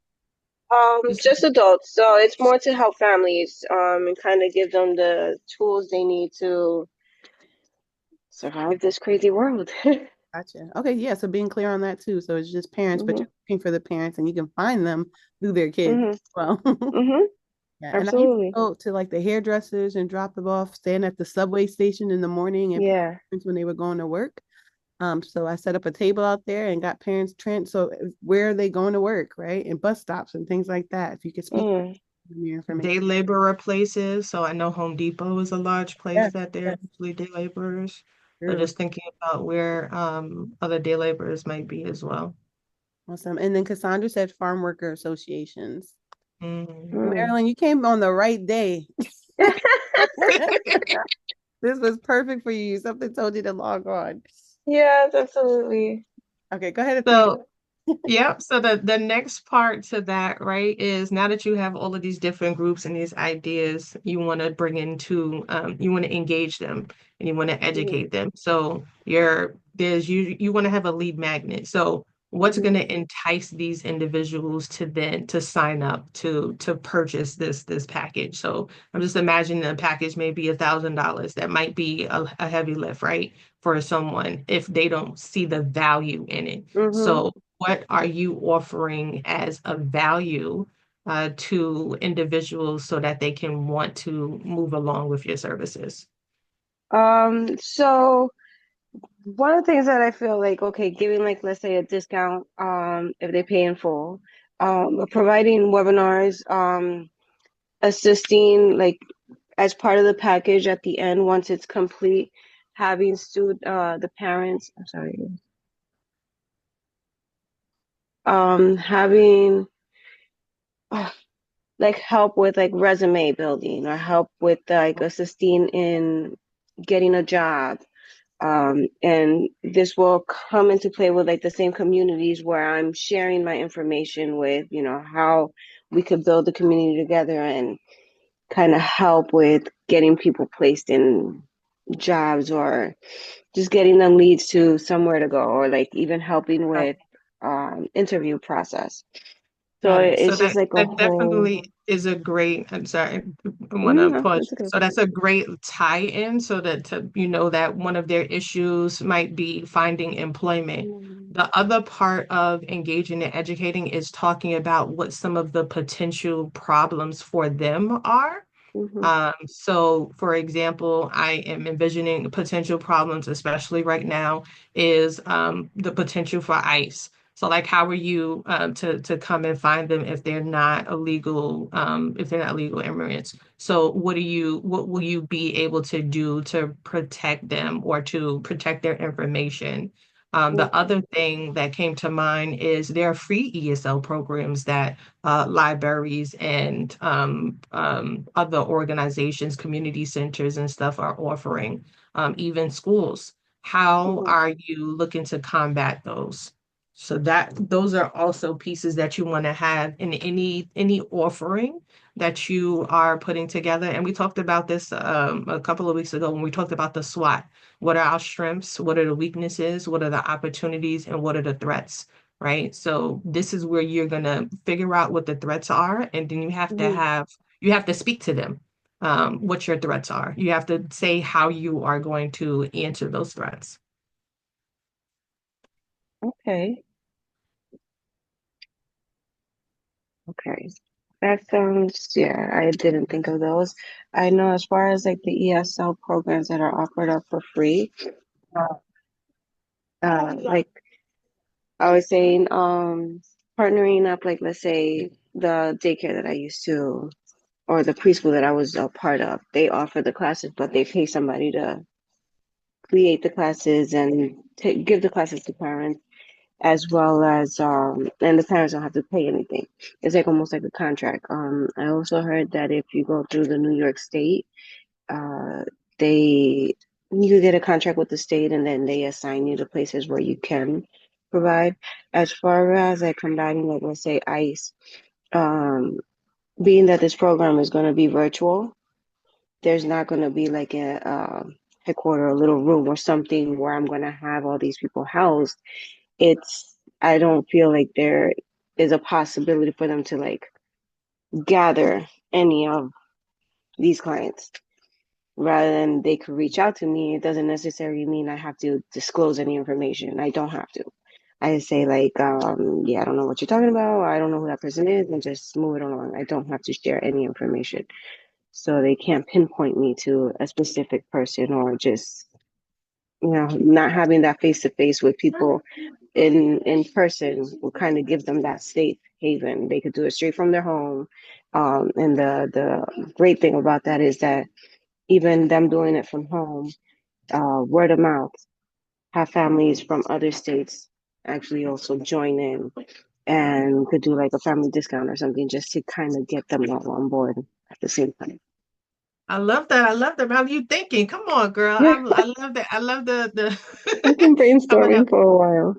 Just adults. So it's more to help families, and kind of give them the tools they need to survive this crazy world. Gotcha. Okay, yeah. So being clear on that too. So it's just parents, but hmm you're looking for the parents and you can find them through their kids. hmm Well, hmm yeah. And I used to Absolutely. go to like the hairdressers and drop them off, stand at the subway station in the morning and pick up Yeah. parents when they were going to work. So I set up a table out there and got parents trans. So where are they going to work, right? And bus stops and things like that. If you could speak to Mm. your information. Day laborer places. So I know Home Depot is a large place Yes, that they're usually day laborers. So true. just thinking about where other day laborers might be as well. Awesome. And then Cassandra said farm worker associations. Mhm. Mm. Marilyn, you came on the right day. This was perfect for you. Something told you to log on. Yes, absolutely. Okay, go ahead, Athena. So yep. So the next part to that, right, is now that you have all of these different groups and these ideas, you want to bring into, you want to engage them and you want to hmm educate them. So you want to have a lead magnet. So what's hmm going to entice these individuals to then to sign up to purchase this package? So I'm just imagining a package maybe $1,000. That might be a heavy lift, right, for someone if they don't see the value in it. hmm So what are you offering as a value to individuals so that they can want to move along with your services? So one of the things that I feel like, okay, giving like let's say a discount, if they pay in full, providing webinars, assisting like as part of the package at the end once it's complete, having the parents, I'm sorry, having like help with like resume building or help with like assisting in getting a job. And this will come into play with like the same communities where I'm sharing my information with, how we could build the community together and kind of help with getting people placed in jobs or just getting them leads to somewhere to go or like even helping with interview process. So Got it. So it's just that like a that whole, definitely is a great, I'm sorry, I want to no, push. it's okay. So that's a great tie-in so that that one of their issues might be finding employment. The other part of engaging and educating is talking about what some of the potential problems for them are. Mm-hmm, So, for example, I am envisioning potential problems, especially right now, is the potential for ICE. So, like, how are you to come and find them if they're not legal immigrants? So, what will you be able to do to protect them or to protect their information? The mm-hmm, other thing that came to mind is there are free ESL programs that libraries and other organizations, community centers and stuff are offering, even schools. How mm-hmm. are you looking to combat those? So that those are also pieces that you want to have in any offering that you are putting together. And we talked about this a couple of weeks ago when we talked about the SWOT. What are our strengths? What are the weaknesses? What are the opportunities? And what are the threats? Right? So this is where you're gonna figure out what the threats are, and then Mm-hmm. you have to speak to them. What your threats are. You have to say how you are going to answer those threats. Okay. Okay. That sounds, yeah, I didn't think of those. I know as far as like the ESL programs that are offered up for free, like I was saying, partnering up, like let's say the daycare that I used to or the preschool that I was a part of, they offer the classes, but they pay somebody to create the classes and give the classes to parents, as well as and the parents don't have to pay anything. It's like almost like a contract. I also heard that if you go through the New York State, uh, they you get a contract with the state, and then they assign you to places where you can provide. As far as like combating, like let's say ICE, um, being that this program is going to be virtual, there's not going to be like a headquarter, a little room or something where I'm going to have all these people housed. I don't feel like there is a possibility for them to like gather any of these clients. Rather than they could reach out to me, it doesn't necessarily mean I have to disclose any information. I don't have to. I say like, yeah, I don't know what you're talking about. I don't know who that person is, and just move it along. I don't have to share any information. So they can't pinpoint me to a specific person, or just, not having that face to face with people in person will kind of give them that safe haven. They could do it straight from their home. And the great thing about that is that even them doing it from home, word of mouth, have families from other states actually also join in, and could do like a family discount or something, just to kind of get them all on board at the same time. I love that. I love that. How you thinking? Come on, girl. Yeah, I love that. I love I've the been coming brainstorming up. for a while.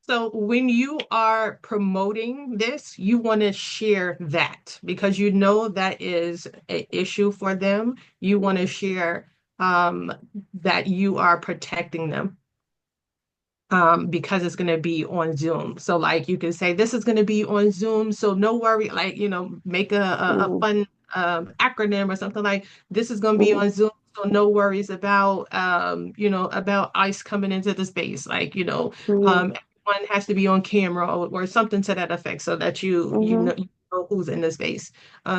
So when you are promoting this, you want to share that because you know that is an issue for them. You want to share that you are protecting them because it's going to be on Zoom. So like you can say this is going to be on Zoom, so no worry, like make a Mm-hmm, fun acronym or something like this is going to be mm-hmm, on Zoom. So no worries about about ICE coming into the space. Like, mm-hmm, everyone has to be on camera or something to that effect so that mm-hmm, you know who's in the space.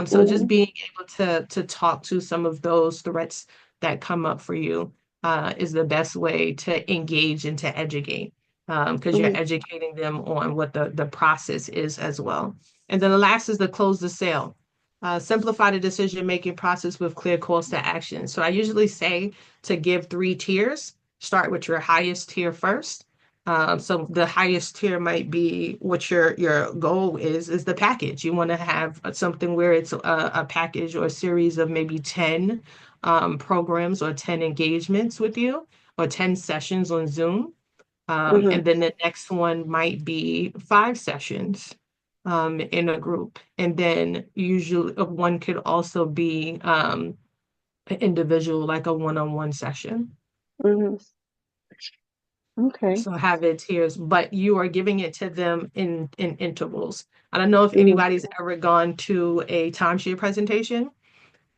So just mm-hmm, being able to talk to some of those threats that come up for you is the best way to engage and to educate because you're mm-hmm, educating them on what the process is as well. And then the last is to close the sale. Simplify the decision-making process with clear calls to action. So I usually say to give 3 tiers. Start with your highest tier first. So the highest tier might be what your goal is the package. You want to have something where it's a package or a series of maybe 10 programs or 10 engagements with you or 10 sessions on Zoom. mm-hmm, And then the next one might be 5 sessions in a group. And then usually one could also be an individual, like a one-on-one session. mm-hmm. Okay. So have it tiers, but you are giving it to them in intervals. I don't know if Mm-hmm. anybody's ever gone to a timeshare presentation.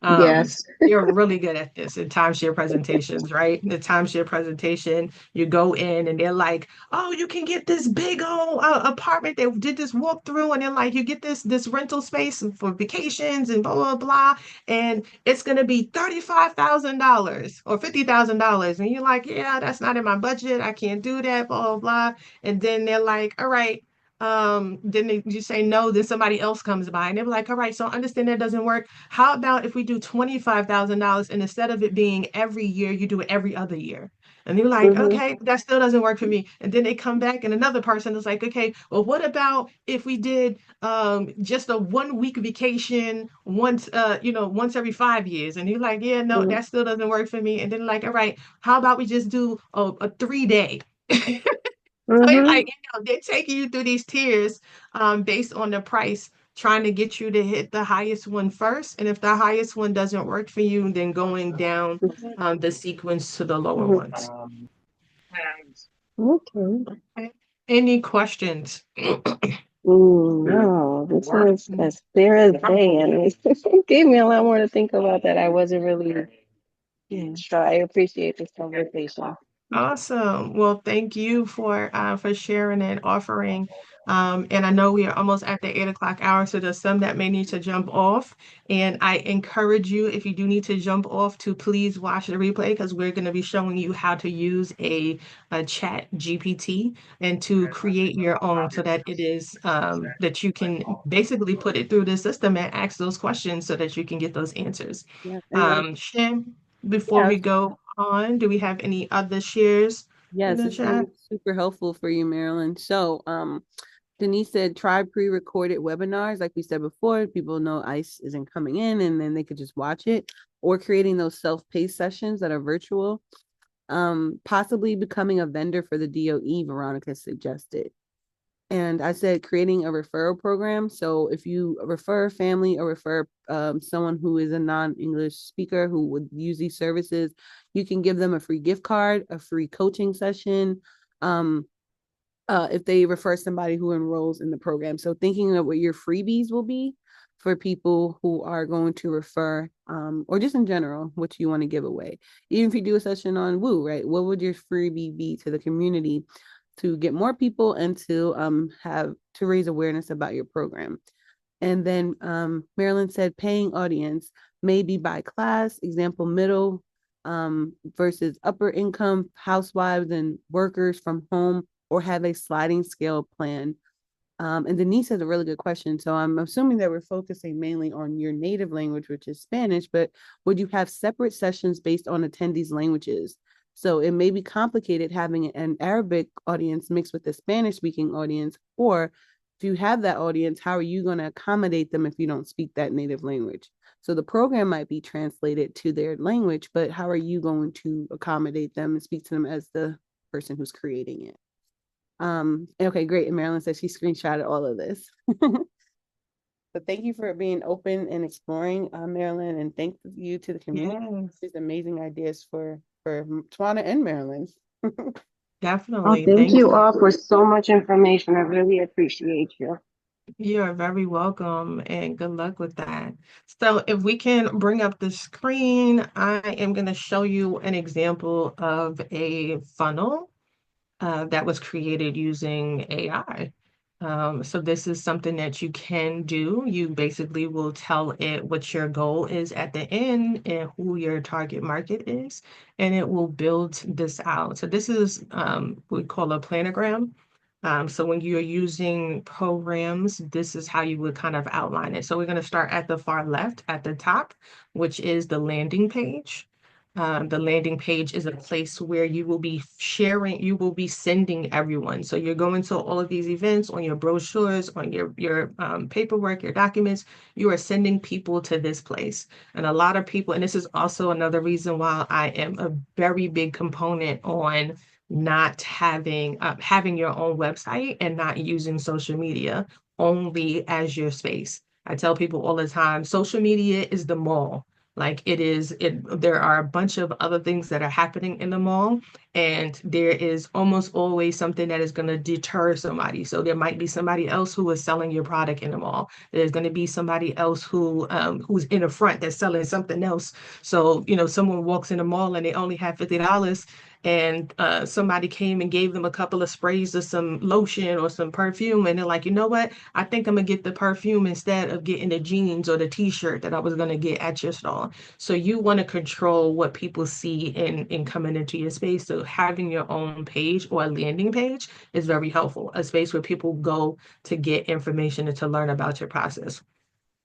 Um, Yes. they're really good at this in timeshare presentations, right? The timeshare presentation, you go in and they're like, "Oh, you can get this big old apartment." They did this walkthrough, and they're like, "You get this rental space for vacations and blah blah blah, and it's gonna be $35,000 or $50,000." And you're like, "Yeah, that's not in my budget. I can't do that." Blah blah blah. And then they're like, "All right." You say no, then somebody else comes by and they're like, all right, so I understand that doesn't work. How about if we do $25,000 and instead of it being every year, you do it every other year? And you're like, Mm-hmm, okay, that still doesn't work for me. And then they come back and another person is like, okay, well, what about if we did just a 1 week vacation once every 5 years? And you're like, yeah, no, that still doesn't work for me. And then like, all right, how about we just do a 3 day? So it's mm-hmm, like, they're taking you through these tiers based on the price, trying to get you to hit the highest one first. And if the highest one doesn't work for you, then going down the sequence to the lower ones. mm-hmm. Okay. Okay. Any questions? No, this was as clear as day, and it gave me a lot more to think about that I wasn't really. Yeah. So I appreciate this conversation. Awesome. Well, thank you for sharing and offering. And I know we are almost at the 8 o'clock hour, so there's some that may need to jump off. And I encourage you, if you do need to jump off, to please watch the replay because we're going to be showing you how to use a chat GPT and to create your own so that it is that you can basically put it through the system and ask those questions so that you can get those answers. Yeah, and like Shem, before yeah, we go on, do we have any other shares in yes, the it's gonna chat? be super helpful for you, Marilyn. So, Denise said try pre-recorded webinars. Like we said before, people know ICE isn't coming in and then they could just watch it, or creating those self-paced sessions that are virtual. Possibly becoming a vendor for the DOE, Veronica suggested. And I said creating a referral program. So if you refer a family or refer someone who is a non-English speaker who would use these services, you can give them a free gift card, a free coaching session, if they refer somebody who enrolls in the program. So thinking of what your freebies will be for people who are going to refer, or just in general, what you want to give away. Even if you do a session on Woo, right? What would your freebie be to the community to get more people and to have to raise awareness about your program? And then Marilyn said paying audience may be by class, example, middle versus upper income housewives and workers from home, or have a sliding scale plan. And Denise has a really good question. So I'm assuming that we're focusing mainly on your native language, which is Spanish, but would you have separate sessions based on attendees' languages? So it may be complicated having an Arabic audience mixed with a Spanish speaking audience, or if you have that audience, how are you going to accommodate them if you don't speak that native language? So the program might be translated to their language, but how are you going to accommodate them and speak to them as the person who's creating it? Okay, great. And Marilyn says she screenshotted all of this. But thank you for being open and exploring, Marilyn, and thank you to the community. Yes, These amazing ideas for Tawana and Marilyn. Oh, definitely. thank Thank you you. all for so much information. I really appreciate you. You are very welcome and good luck with that. So if we can bring up the screen, I am going to show you an example of a funnel that was created using AI. So this is something that you can do. You basically will tell it what your goal is at the end and who your target market is, and it will build this out. So this is we call a planogram. So when you're using programs, this is how you would kind of outline it. So we're going to start at the far left at the top, which is the landing page. The landing page is a place where you will be sharing, you will be sending everyone. So you're going to all of these events on your brochures, on your paperwork, your documents. You are sending people to this place. And a lot of people, and this is also another reason why I am a very big component on not having your own website and not using social media only as your space. I tell people all the time, social media is the mall. Like there are a bunch of other things that are happening in the mall, and there is almost always something that is going to deter somebody. So there might be somebody else who is selling your product in the mall. There's going to be somebody else who's in the front that's selling something else. So, someone walks in the mall and they only have $50 and somebody came and gave them a couple of sprays of some lotion or some perfume, and they're like, you know what? I think I'm gonna get the perfume instead of getting the jeans or the t-shirt that I was gonna get at your store. So you want to control what people see in coming into your space. So having your own page or a landing page is very helpful, a space where people go to get information and to learn about your process.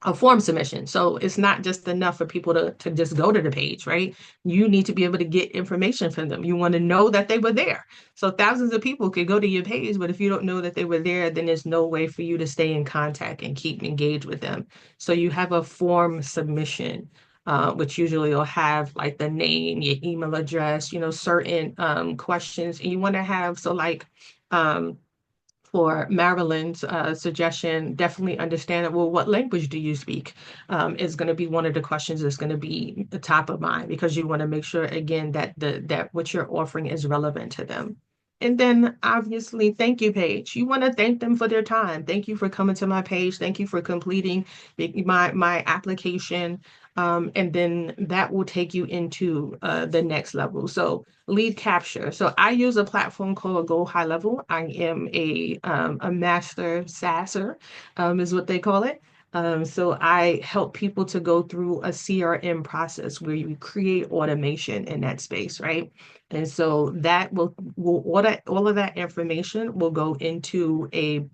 A form submission. So it's not just enough for people to just go to the page, right? You need to be able to get information from them. You want to know that they were there. So thousands of people could go to your page, but if you don't know that they were there, then there's no way for you to stay in contact and keep engaged with them. So you have a form submission, which usually will have like the name, your email address, certain questions. And you want to have, so like, for Marilyn's suggestion, definitely understand, well, what language do you speak? Is going to be one of the questions that's going to be the top of mind because you want to make sure, again, that what you're offering is relevant to them. And then obviously, thank you page. You want to thank them for their time. Thank you for coming to my page. Thank you for completing my application. And then that will take you into the next level. So lead capture. So I use a platform called Go High Level. I am a master SASer, is what they call it. So I help people to go through a CRM process where you create automation in that space, right? And so that will all of that information will go into a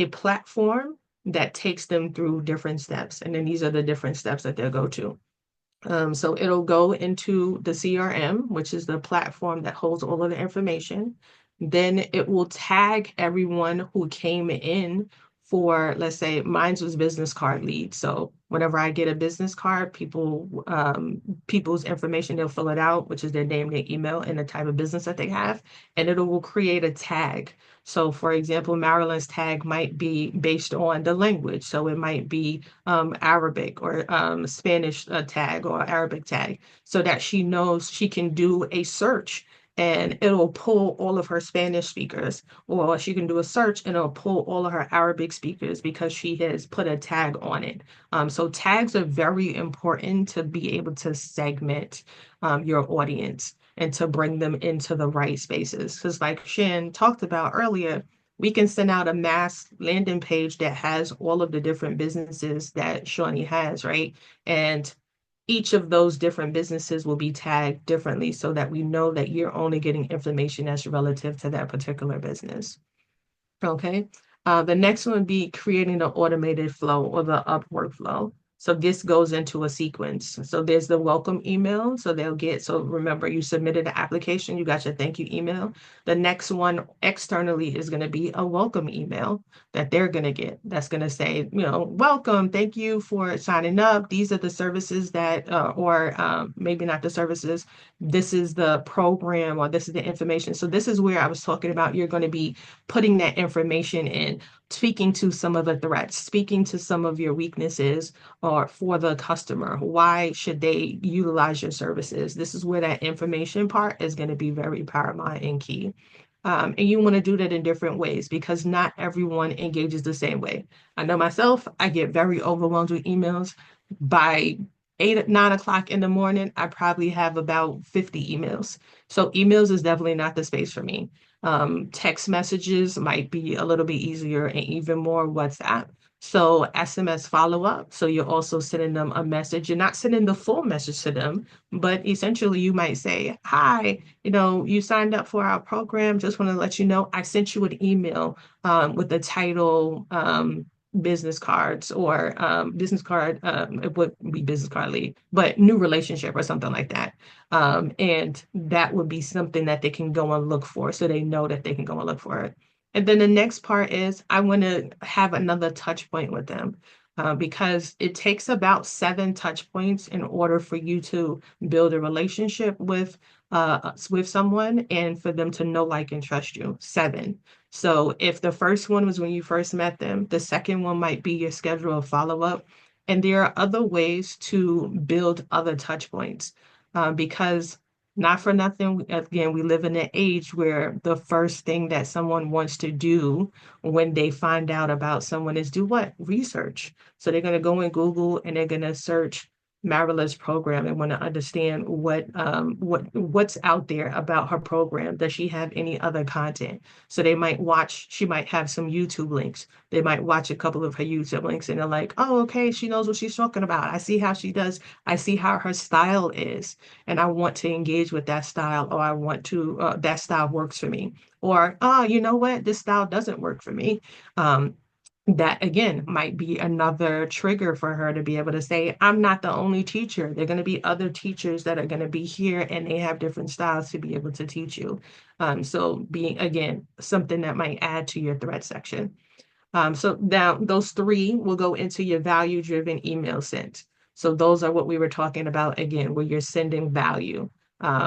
platform that takes them through different steps. And then these are the different steps that they'll go to. So it'll go into the CRM, which is the platform that holds all of the information. Then it will tag everyone who came in for, let's say, mine was business card lead. So whenever I get a business card, people's information, they'll fill it out, which is their name, their email, and the type of business that they have, and it will create a tag. So, for example, Marilyn's tag might be based on the language. So it might be Arabic or Spanish tag or Arabic tag so that she knows she can do a search and it'll pull all of her Spanish speakers, or she can do a search and it'll pull all of her Arabic speakers because she has put a tag on it. So tags are very important to be able to segment your audience and to bring them into the right spaces. Because like Shin talked about earlier, we can send out a mass landing page that has all of the different businesses that Shawnee has, right? And each of those different businesses will be tagged differently so that we know that you're only getting information that's relative to that particular business. Okay. The next one would be creating the automated flow or the Upwork flow. So this goes into a sequence. So there's the welcome email. So they'll get, so remember you submitted the application, you got your thank you email. The next one externally is going to be a welcome email that they're going to get. That's going to say, welcome, thank you for signing up. These are the services that, or maybe not the services. This is the program or this is the information. So this is where I was talking about you're going to be putting that information in, speaking to some of the threats, speaking to some of your weaknesses or for the customer. Why should they utilize your services? This is where that information part is going to be very paramount and key. And you want to do that in different ways because not everyone engages the same way. I know myself, I get very overwhelmed with emails. By 8, 9 o'clock in the morning, I probably have about 50 emails. So emails is definitely not the space for me. Text messages might be a little bit easier and even more WhatsApp. So SMS follow up. So you're also sending them a message. You're not sending the full message to them, but essentially you might say, hi, you signed up for our program. Just want to let you know I sent you an email with the title business cards or business card, it would be business card lead, but new relationship or something like that. And that would be something that they can go and look for so they know that they can go and look for it. And then the next part is I want to have another touch point with them because it takes about 7 touch points in order for you to build a relationship with someone and for them to know, like, and trust you. 7. So if the first one was when you first met them, the second one might be your schedule of follow-up. And there are other ways to build other touch points because not for nothing, again, we live in an age where the first thing that someone wants to do when they find out about someone is do what? Research. So they're going to go in Google and they're going to search Marila's program and want to understand what's out there about her program. Does she have any other content? So they might watch, she might have some YouTube links. They might watch a couple of her YouTube links and they're like, oh, okay, she knows what she's talking about. I see how she does. I see how her style is. And I want to engage with that style, or I want to, that style works for me. Or, oh, you know what? This style doesn't work for me. That again might be another trigger for her to be able to say, I'm not the only teacher. There are going to be other teachers that are going to be here and they have different styles to be able to teach you. So being, again, something that might add to your threat section. So now those 3 will go into your value-driven email sent. So those are what we were talking about again, where you're sending value.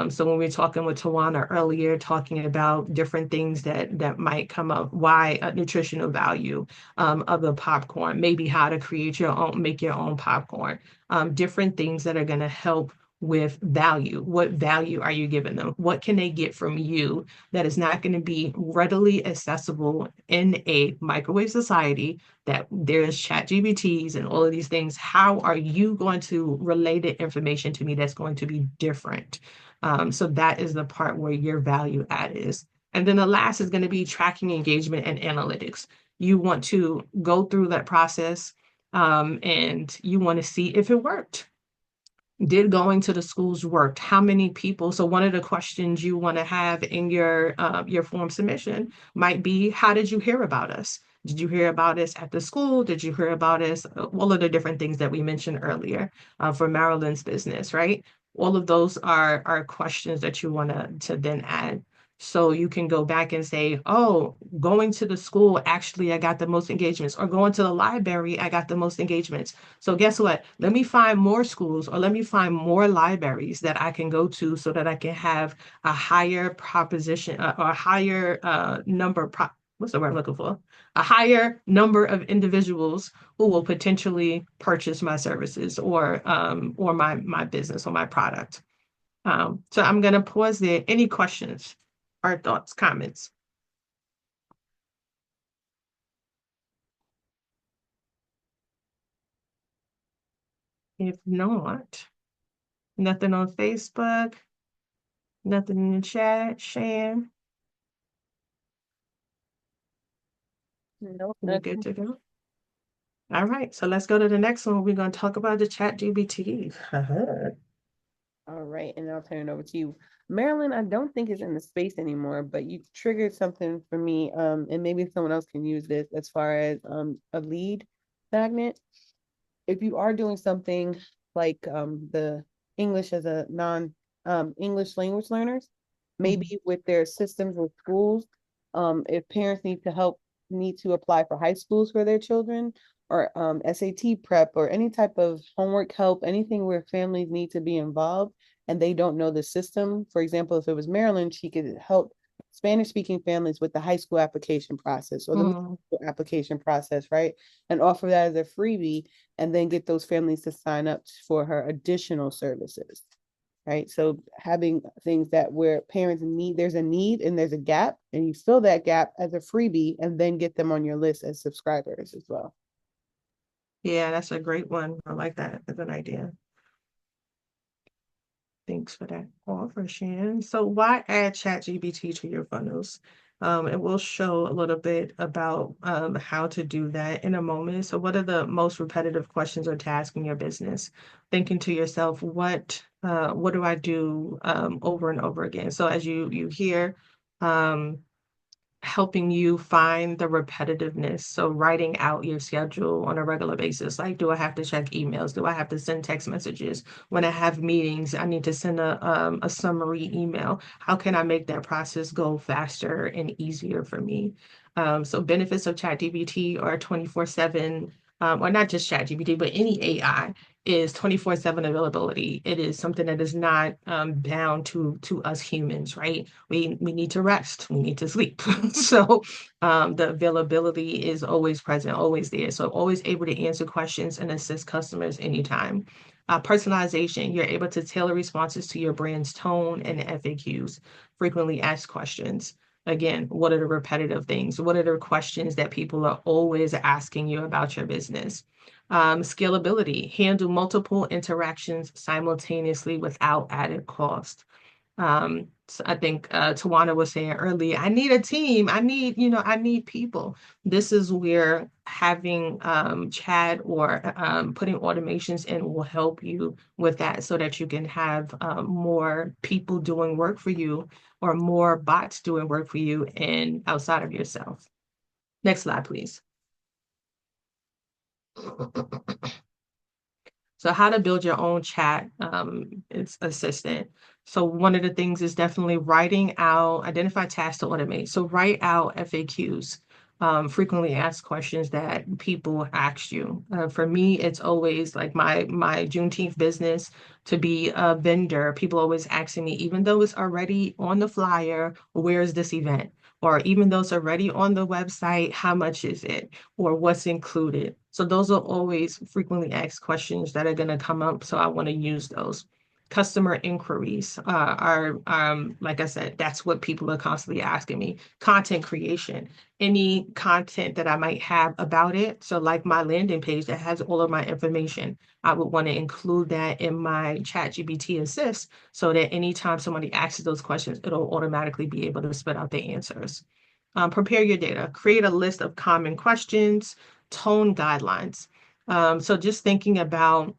So when we were talking with Tawana earlier, talking about different things that might come up, why a nutritional value of the popcorn, maybe how to create your own, make your own popcorn, different things that are going to help with value. What value are you giving them? What can they get from you that is not going to be readily accessible in a microwave society that there's chat GBTs and all of these things? How are you going to relay the information to me that's going to be different? So that is the part where your value add is. And then the last is going to be tracking engagement and analytics. You want to go through that process and you want to see if it worked. Did going to the schools work? How many people? So one of the questions you want to have in your form submission might be, how did you hear about us? Did you hear about us at the school? Did you hear about us? All of the different things that we mentioned earlier for Maryland's business, right? All of those are questions that you want to then add. So you can go back and say, oh, going to the school, actually, I got the most engagements, or going to the library, I got the most engagements. So guess what? Let me find more schools or let me find more libraries that I can go to so that I can have a higher proposition or a higher number, what's the word I'm looking for? A higher number of individuals who will potentially purchase my services or my business or my product. So I'm going to pause there. Any questions or thoughts, comments? If not, nothing on Facebook, nothing in the chat, Shan. Nope, We're good to go. All right, so let's go to the next one. We're going to talk about the chat GBT. All right, and I'll turn it over to you. Marilyn, I don't think is in the space anymore, but you triggered something for me. And maybe someone else can use this as far as a lead magnet. If you are doing something like the English as a non English language learners, maybe with their systems with schools, if parents need to apply for high schools for their children, or SAT prep, or any type of homework help, anything where families need to be involved and they don't know the system. For example, if it was Maryland, she could help Spanish speaking families with the high school application process or the middle school application process, right? And offer that as a freebie and then get those families to sign up for her additional services, right? So having things that where parents need, there's a need and there's a gap, and you fill that gap as a freebie and then get them on your list as subscribers as well. Yeah, that's a great one. I like that as an idea. Thanks for that offer, Shan. So why add ChatGPT to your funnels? And we'll show a little bit about how to do that in a moment. So what are the most repetitive questions or tasks in your business? Thinking to yourself, what do I do over and over again? So as you hear, helping you find the repetitiveness. So writing out your schedule on a regular basis. Like, do I have to check emails? Do I have to send text messages? When I have meetings, I need to send a summary email. How can I make that process go faster and easier for me? So benefits of ChatGPT are 24/7, or not just ChatGPT, but any AI is 24/7 availability. It is something that is not bound to us humans, right? We need to rest, we need to sleep. So the availability is always present, always there. So always able to answer questions and assist customers anytime. Personalization, you're able to tailor responses to your brand's tone and FAQs, frequently asked questions. Again, what are the repetitive things? What are the questions that people are always asking you about your business? Scalability, handle multiple interactions simultaneously without added cost. So I think Tawana was saying earlier, I need a team. I need people. This is where having chat or putting automations in will help you with that so that you can have more people doing work for you or more bots doing work for you and outside of yourself. Next slide, please. So how to build your own chat it's assistant. So one of the things is definitely writing out, identify tasks to automate. So write out FAQs, frequently asked questions that people ask you. For me, it's always like my Juneteenth business to be a vendor. People always asking me, even though it's already on the flyer, where is this event? Or even though it's already on the website, how much is it? Or what's included? So those are always frequently asked questions that are going to come up. So I want to use those. Customer inquiries are, like I said, that's what people are constantly asking me. Content creation, any content that I might have about it. So, like my landing page that has all of my information, I would want to include that in my ChatGPT Assist so that anytime somebody asks those questions, it'll automatically be able to spit out the answers. Prepare your data, create a list of common questions, tone guidelines. So, just thinking about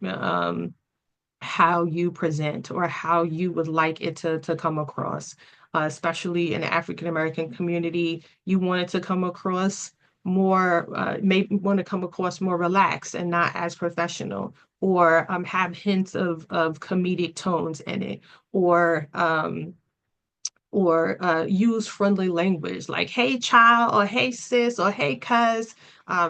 how you present or how you would like it to come across, especially in the African American community. You want it to come across more, maybe want to come across more relaxed and not as professional, or have hints of comedic tones in it, or use friendly language like "Hey child" or "Hey sis" or "Hey cuz."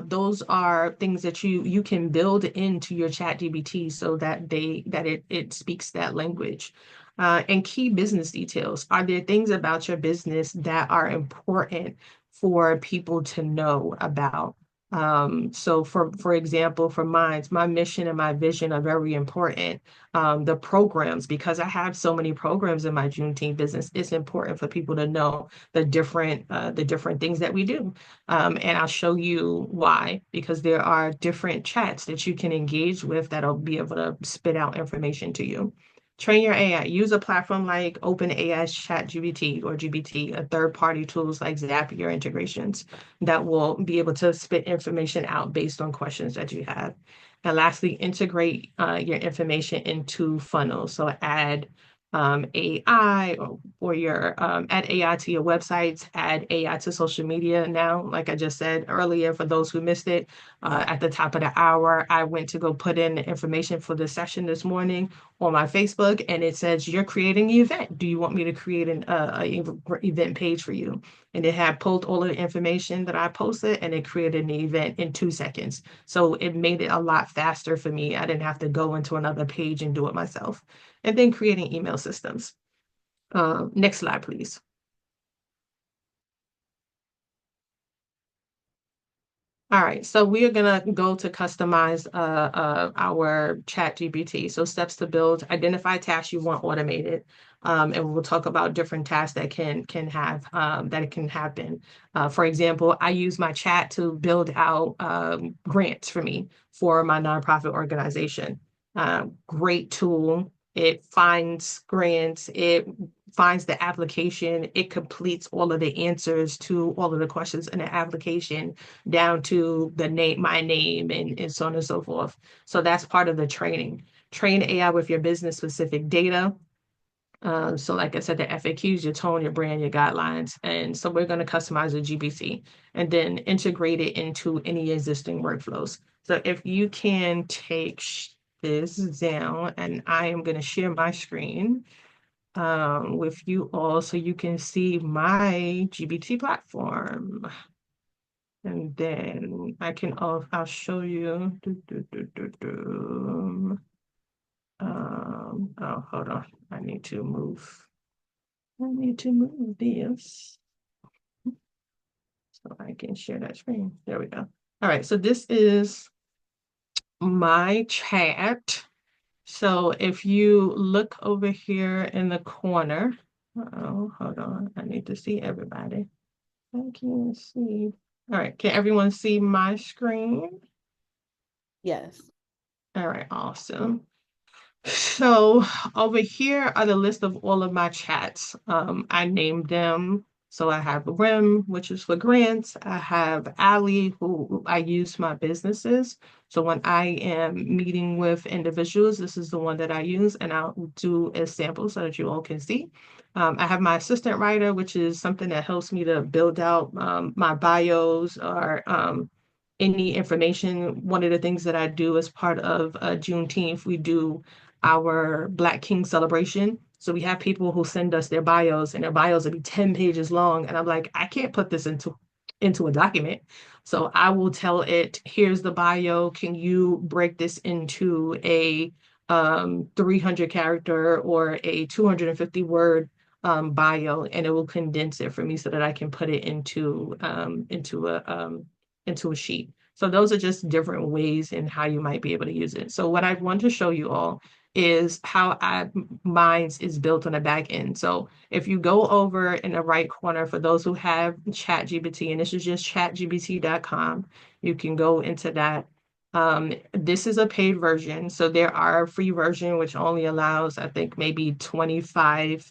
Those are things that you can build into your chat GBT so that it speaks that language. And key business details. Are there things about your business that are important for people to know about? So for example, for mine, my mission and my vision are very important. The programs, because I have so many programs in my Juneteenth business, it's important for people to know the different things that we do. And I'll show you why, because there are different chats that you can engage with that'll be able to spit out information to you. Train your AI. Use a platform like OpenAI's ChatGPT or GPT, or third-party tools like Zapier integrations that will be able to spit information out based on questions that you have. And lastly, integrate your information into funnels. So add AI or your add AI to your websites, add AI to social media now. Like I just said earlier, for those who missed it, at the top of the hour, I went to go put in the information for the session this morning on my Facebook, and it says, "You're creating an event. Do you want me to create an event page for you?" And it had pulled all of the information that I posted, and it created an event in 2 seconds. So it made it a lot faster for me. I didn't have to go into another page and do it myself. And then creating email systems. Next slide, please. All right, so we are gonna go to customize our chat GPT. So steps to build, identify tasks you want automated. And we'll talk about different tasks that it can happen. For example, I use my chat to build out grants for me for my nonprofit organization. Great tool. It finds grants, it finds the application, it completes all of the answers to all of the questions in the application down to the name, my name, and so on and so forth. So that's part of the training. Train AI with your business specific data. So like I said, the FAQs, your tone, your brand, your guidelines. And so we're going to customize the GBC and then integrate it into any existing workflows. So if you can take this down, and I am going to share my screen with you all so you can see my GBT platform. And then I'll show you. Oh, hold on. I need to move this so I can share that screen. There we go. All right, so this is my chat. So if you look over here in the corner, hold on. I need to see everybody. I can't see. All right, can everyone see my screen? Yes. All right, awesome. So over here are the list of all of my chats. I named them. So I have RIM, which is for grants. I have Ali, who I use my businesses. So when I am meeting with individuals, this is the one that I use, and I'll do a sample so that you all can see. I have my assistant writer, which is something that helps me to build out my bios or any information. One of the things that I do as part of Juneteenth, we do our Black King celebration. So we have people who send us their bios, and their bios will be 10 pages long. And I'm like, I can't put this into a document. So I will tell it, here's the bio. Can you break this into a 300 character or a 250 word bio, and it will condense it for me so that I can put it into a sheet. So those are just different ways in how you might be able to use it. So what I want to show you all is how Minds is built on the back end. So if you go over in the right corner, for those who have ChatGPT, and this is just chatgpt.com, you can go into that. This is a paid version. So there are a free version, which only allows, I think, maybe 25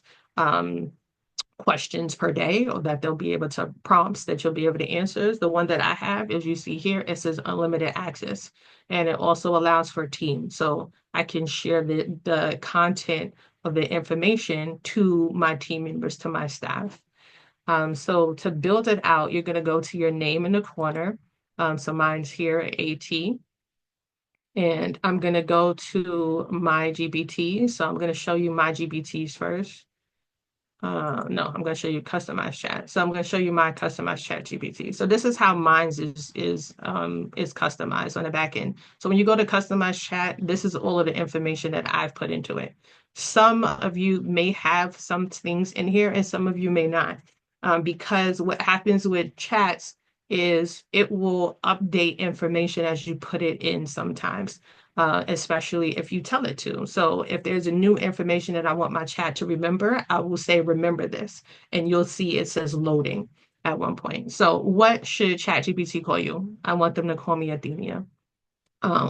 questions per day, or that they'll be able to prompts that you'll be able to answer. The one that I have, as you see here, it says unlimited access. And it also allows for teams. So I can share the content of the information to my team members, to my staff. So to build it out, you're going to go to your name in the corner. So mine's here, AT. And I'm going to go to my GBT. So I'm going to show you my GBTs first. No, I'm going to show you customized chat. So I'm going to show you my customized chat GPT. So this is how mine is customized on the back end. So when you go to customized chat, this is all of the information that I've put into it. Some of you may have some things in here and some of you may not. Because what happens with chats is it will update information as you put it in sometimes. Especially if you tell it to. So if there's a new information that I want my chat to remember, I will say, remember this, and you'll see it says loading at one point. So what should ChatGPT call you? I want them to call me Athenia.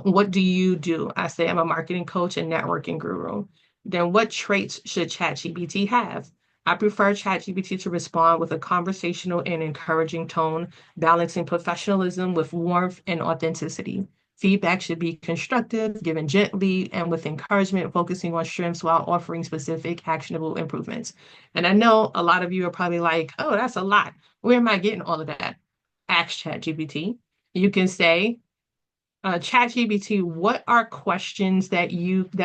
What do you do? I say I'm a marketing coach and networking guru. Then what traits should ChatGPT have? I prefer ChatGPT to respond with a conversational and encouraging tone, balancing professionalism with warmth and authenticity. Feedback should be constructive, given gently, and with encouragement, focusing on strengths while offering specific actionable improvements. And I know a lot of you are probably like, oh, that's a lot. Where am I getting all of that? Ask ChatGPT. You can say, ChatGPT, what are questions that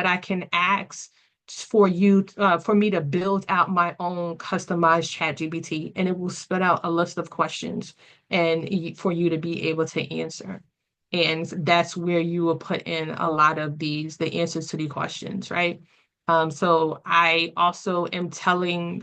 I can ask for me to build out my own customized ChatGPT, and it will spit out a list of questions and for you to be able to answer. And that's where you will put in a lot of the answers to the questions, right? So I also am telling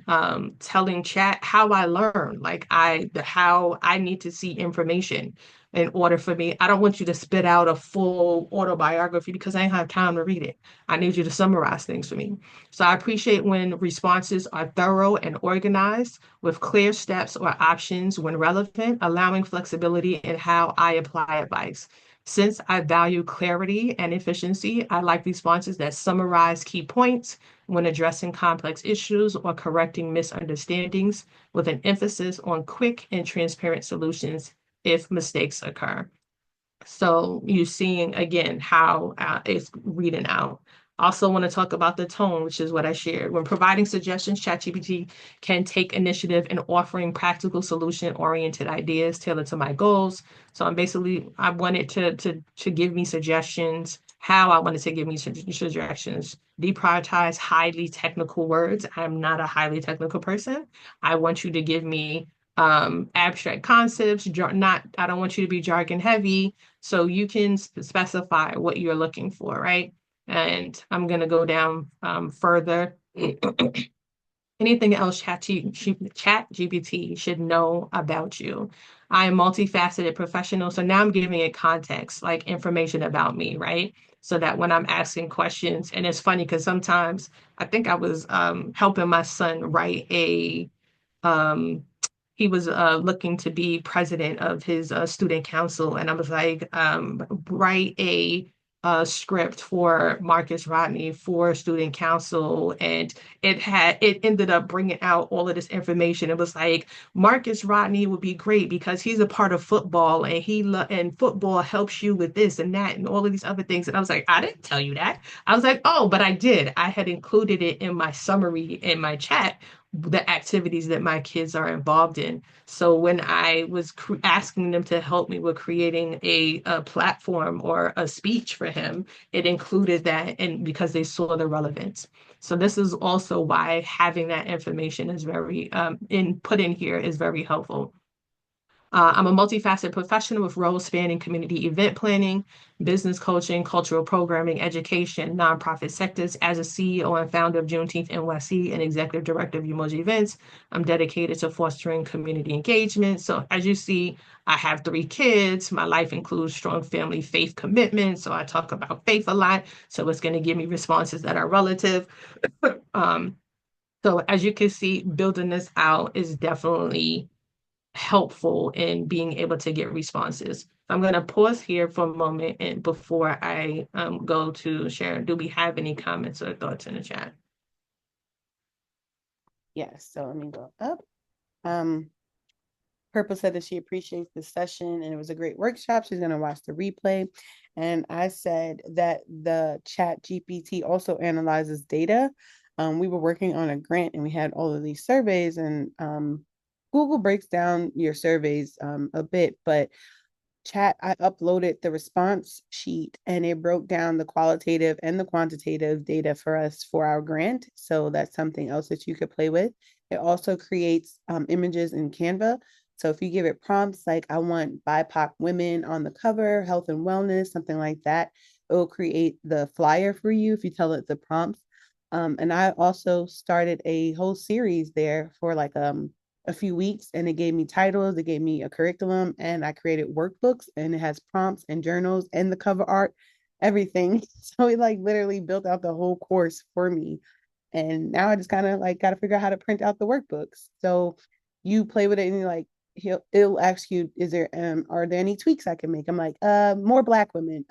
chat how I learn, like how I need to see information in order for me. I don't want you to spit out a full autobiography because I ain't have time to read it. I need you to summarize things for me. So I appreciate when responses are thorough and organized with clear steps or options when relevant, allowing flexibility in how I apply advice. Since I value clarity and efficiency, I like responses that summarize key points when addressing complex issues or correcting misunderstandings, with an emphasis on quick and transparent solutions if mistakes occur. So you're seeing again how it's reading out. Also want to talk about the tone, which is what I shared. When providing suggestions, ChatGPT can take initiative in offering practical solution-oriented ideas tailored to my goals. So I wanted to give me suggestions, how I wanted to give me suggestions. Deprioritize highly technical words. I'm not a highly technical person. I want you to give me abstract concepts, I don't want you to be jargon heavy. So you can specify what you're looking for, right? And I'm going to go down further. Anything else ChatGPT should know about you? I am multifaceted professional. So now I'm giving it context, like information about me, right? So that when I'm asking questions, and it's funny because sometimes I think I was helping my son write um, he was looking to be president of his student council, and I was like, write a script for Marcus Rodney for student council, and it ended up bringing out all of this information. It was like Marcus Rodney would be great because he's a part of football, and and football helps you with this and that and all of these other things. And I was like, I didn't tell you that. I was like, oh, but I did. I had included it in my summary in my chat, the activities that my kids are involved in. So when I was asking them to help me with creating a platform or a speech for him, it included that, and because they saw the relevance. So this is also why having that information is very put in here is very helpful. I'm a multifaceted professional with roles spanning community event planning, business coaching, cultural programming, education, nonprofit sectors. As a CEO and founder of Juneteenth NYC and executive director of Umoja Events, I'm dedicated to fostering community engagement. So as you see, I have 3 kids. My life includes strong family faith commitment. So I talk about faith a lot. So it's going to give me responses that are relative. um, so as you can see, building this out is definitely helpful in being able to get responses. I'm going to pause here for a moment and before I go to Sharon. Do we have any comments or thoughts in the chat? Yes, so let me go up. Purple said that she appreciates the session and it was a great workshop. She's going to watch the replay. And I said that the chat GPT also analyzes data. We were working on a grant and we had all of these surveys and Google breaks down your surveys a bit, but chat, I uploaded the response sheet and it broke down the qualitative and the quantitative data for us for our grant. So that's something else that you could play with. It also creates images in Canva. So if you give it prompts like, I want BIPOC women on the cover, health and wellness, something like that, it will create the flyer for you if you tell it the prompts. And I also started a whole series there for like a few weeks and it gave me titles, it gave me a curriculum, and I created workbooks and it has prompts and journals and the cover art, everything. So it like literally built out the whole course for me. And now I just kind of like got to figure out how to print out the workbooks. So you play with it and you're like, it'll ask you, is there are there any tweaks I can make? I'm like, more black women,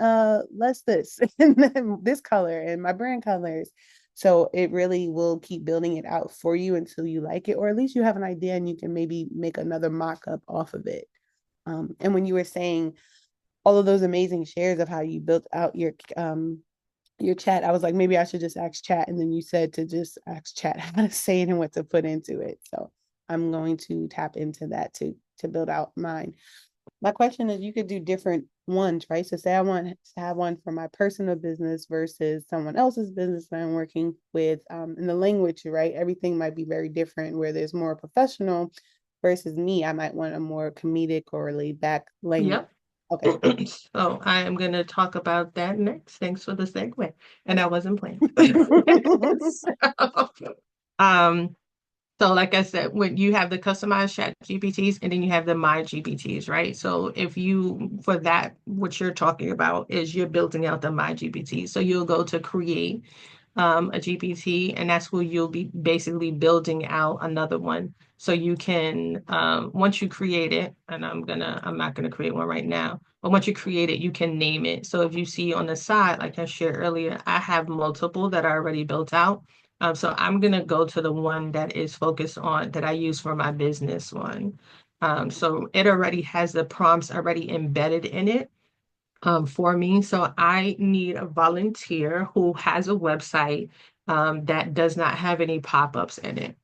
less this and then this color and my brand colors. So it really will keep building it out for you until you like it, or at least you have an idea and you can maybe make another mock-up off of it. And when you were saying all of those amazing shares of how you built out your chat, I was like, maybe I should just ask chat. And then you said to just ask chat how to say it and what to put into it. So I'm going to tap into that to build out mine. My question is, you could do different ones, right? So say I want to have one for my personal business versus someone else's business that I'm working with. In the language, right? Everything might be very different where there's more professional versus me. I might want a more comedic or laid back language. Yep. Okay. So I am going to talk about that next. Thanks for the segue. And I wasn't playing. So, um, so like I said, when you have the customized chat GPTs and then you have the my GPTs, right? So if you, for that, what you're talking about is you're building out the my GPT. So you'll go to create a GPT, and that's where you'll be basically building out another one. So you can, once you create it, and I'm not gonna create one right now, but once you create it, you can name it. So if you see on the side, like I shared earlier, I have multiple that are already built out. So I'm gonna go to the one that is focused on that I use for my business one. So it already has the prompts already embedded in it for me. So I need a volunteer who has a website that does not have any pop-ups in it.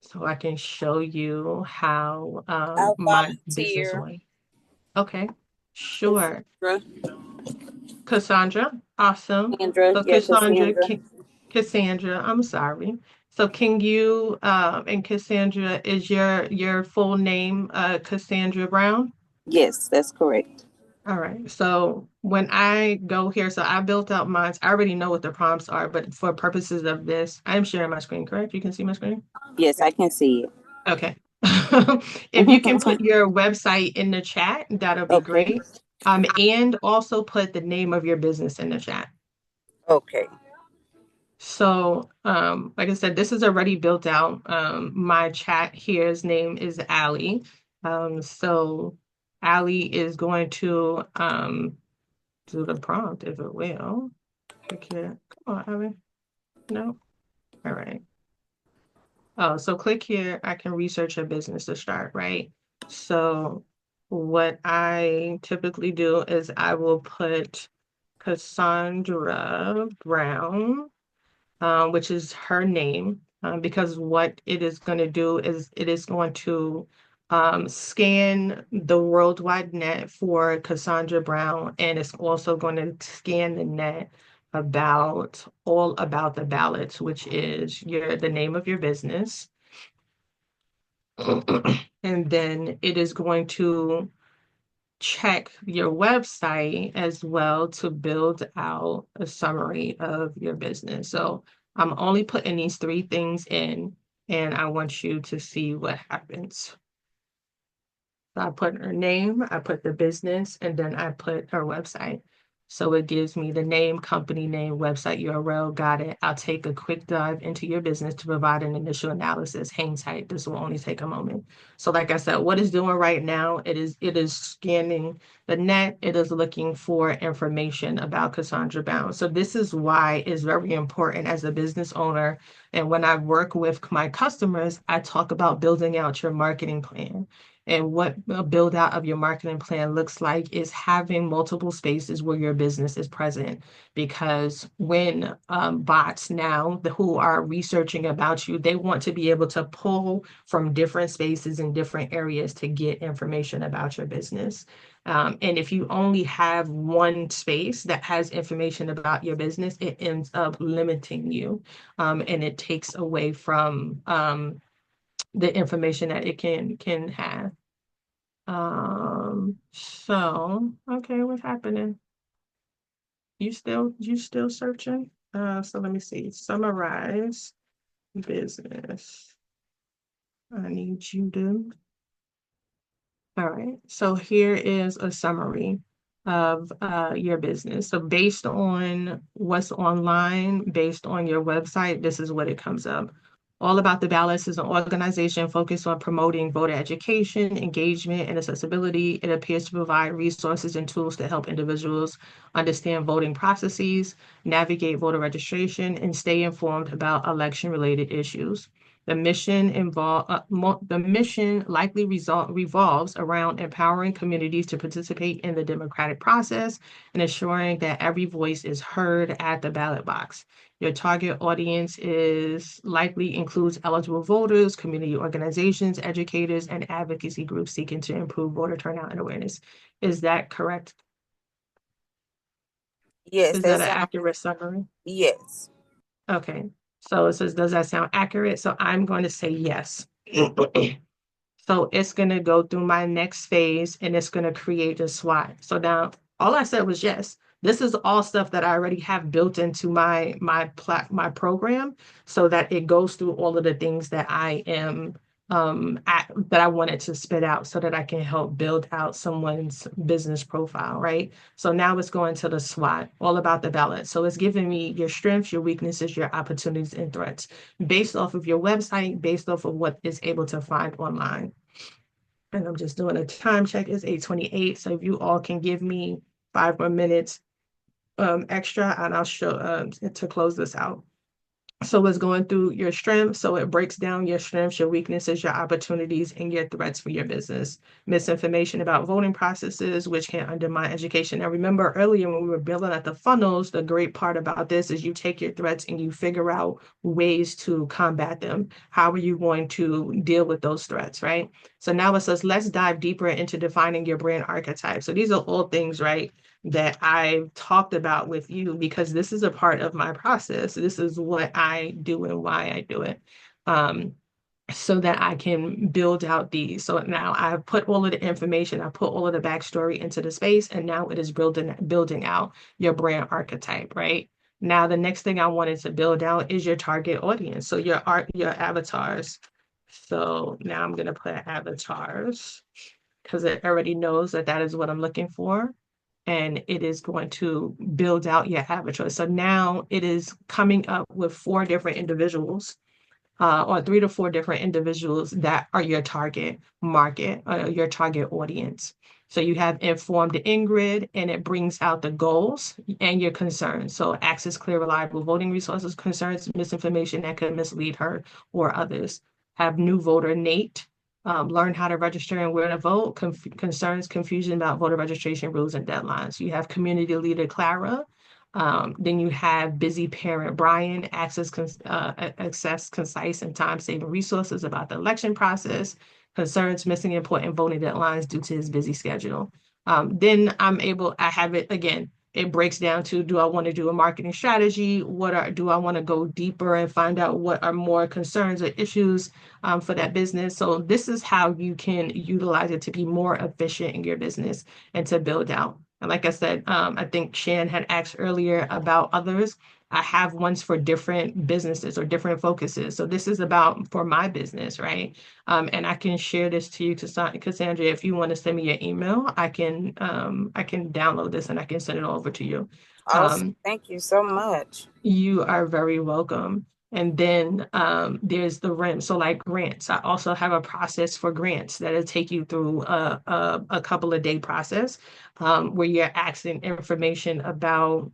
So I can show you how I'll my business volunteer. one. Okay, sure. Cassandra, awesome. Cassandra, So yeah, Cassandra. Cassandra, I'm sorry. So can you and Cassandra, is your full name Cassandra Brown? Yes, that's correct. All right. So when I go here, so I built out mine. I already know what the prompts are, but for purposes of this, I'm sharing my screen, correct? You can see my screen? Yes, I can see Okay. If you can it. put your website in the chat, that'll be Okay. great. And also put the name of your business in the chat. Okay. So, like I said, this is already built out. My chat here's name is Allie. So Allie is going to do the prompt if it will. Click here. Come on, Allie. No. All right. Oh, so click here. I can research a business to start, right? So what I typically do is I will put Cassandra Brown, which is her name, because what it is going to do is it is going to scan the World Wide Net for Cassandra Brown, and it's also going to scan the net about all about the ballots, which is the name of your business. And then it is going to check your website as well to build out a summary of your business. So I'm only putting these three things in, and I want you to see what happens. So I put her name, I put the business, and then I put her website. So it gives me the name, company name, website URL. Got it. I'll take a quick dive into your business to provide an initial analysis. Hang tight. This will only take a moment. So like I said, what it's doing right now, it is scanning the net. It is looking for information about Cassandra Bound. So this is why it's very important as a business owner. And when I work with my customers, I talk about building out your marketing plan. And what a build out of your marketing plan looks like is having multiple spaces where your business is present. Because when bots now who are researching about you, they want to be able to pull from different spaces and different areas to get information about your business. And if you only have one space that has information about your business, it ends up limiting you, and it takes away from the information that it can have. So okay, what's happening? You still searching? So let me see. Summarize business. I need you to. All right. So here is a summary of your business. So based on what's online, based on your website, this is what it comes up. All About the Ballots is an organization focused on promoting voter education, engagement, and accessibility. It appears to provide resources and tools to help individuals understand voting processes, navigate voter registration, and stay informed about election-related issues. The mission likely revolves around empowering communities to participate in the democratic process and ensuring that every voice is heard at the ballot box. Your target audience is likely includes eligible voters, community organizations, educators, and advocacy groups seeking to improve voter turnout and awareness. Is that correct? Yes, Is that that an sounds, accurate summary? yes. Okay. So it says, does that sound accurate? So I'm going to say yes. So it's going to go through my next phase and it's going to create a SWOT. So now all I said was yes. This is all stuff that I already have built into my program so that it goes through all of the things that I am that I wanted to spit out so that I can help build out someone's business profile, right? So now it's going to the SWOT, all about the balance. So it's giving me your strengths, your weaknesses, your opportunities, and threats based off of your website, based off of what is able to find online. And I'm just doing a time check. It's 8:28. So if you all can give me 5 more minutes extra, and I'll show to close this out. So it's going through your strengths. So it breaks down your strengths, your weaknesses, your opportunities, and your threats for your business. Misinformation about voting processes, which can undermine education. Now, remember earlier when we were building out the funnels, the great part about this is you take your threats and you figure out ways to combat them. How are you going to deal with those threats, right? So now it says, let's dive deeper into defining your brand archetype. So these are all things, right, that I've talked about with you because this is a part of my process. This is what I do and why I do it. So that I can build out these. So now I've put all of the information, I put all of the backstory into the space, and now it is building out your brand archetype, right? Now the next thing I wanted to build out is your target audience. So your avatars. So now I'm gonna put avatars because it already knows that that is what I'm looking for. And it is going to build out your avatar. So now it is coming up with 4 different individuals, or 3 to 4 different individuals that are your target market, your target audience. So you have informed Ingrid, and it brings out the goals and your concerns. So access clear, reliable voting resources, concerns, misinformation that could mislead her or others. Have new voter Nate, learn how to register and where to vote, concerns, confusion about voter registration rules and deadlines. You have community leader Clara. Then you have busy parent Brian, access concise and time-saving resources about the election process, concerns missing important voting deadlines due to his busy schedule. Then I have it again. it breaks down to, do I want to do a marketing strategy? Do I want to go deeper and find out what are more concerns or issues for that business? So this is how you can utilize it to be more efficient in your business and to build out. And like I said, I think Shan had asked earlier about others. I have ones for different businesses or different focuses. So this is about for my business, right? And I can share this to you, Cassandra. If you want to send me your email, I can download this and I can send it over to you. Awesome. Thank you so much. You are very welcome. And then there's the RIM. So like grants, I also have a process for grants that'll take you through a couple of day process where you're asking information about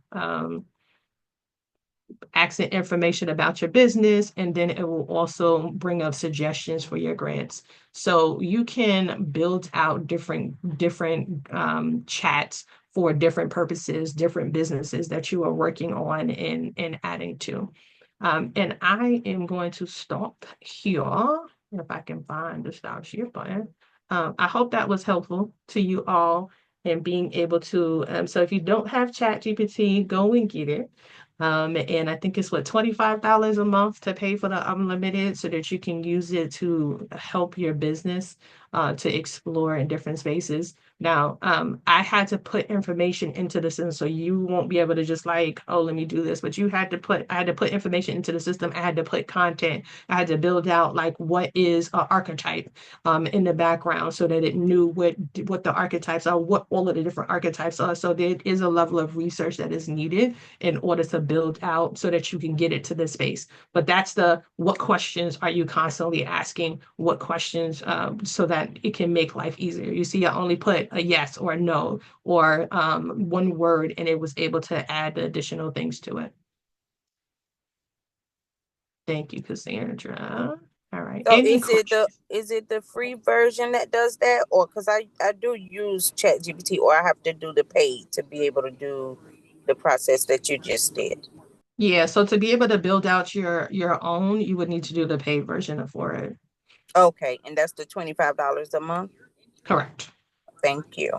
your business, and then it will also bring up suggestions for your grants. So you can build out different chats for different purposes, different businesses that you are working on and adding to. And I am going to stop here if I can find the stop share button. I hope that was helpful to you all and being able to. So if you don't have ChatGPT, go and get it. And I think it's what, $25 a month to pay for the unlimited so that you can use it to help your business to explore in different spaces. Now, I had to put information into the system, so you won't be able to just like, oh, let me do this. But I had to put information into the system. I had to put content. I had to build out like what is an archetype in the background so that it knew what the archetypes are, what all of the different archetypes are. So there is a level of research that is needed in order to build out so that you can get it to this space. But that's what questions are you constantly asking? What questions so that it can make life easier? You see, I only put a yes or a no or one word, and it was able to add the additional things to it. Thank you, Cassandra. All right. So is it the free version that does that, or because I do use ChatGPT, or I have to do the paid to be able to do the process that you just did? Yeah, so to be able to build out your own, you would need to do the paid version for it. Okay, and that's the $25 a month? Correct. Thank you.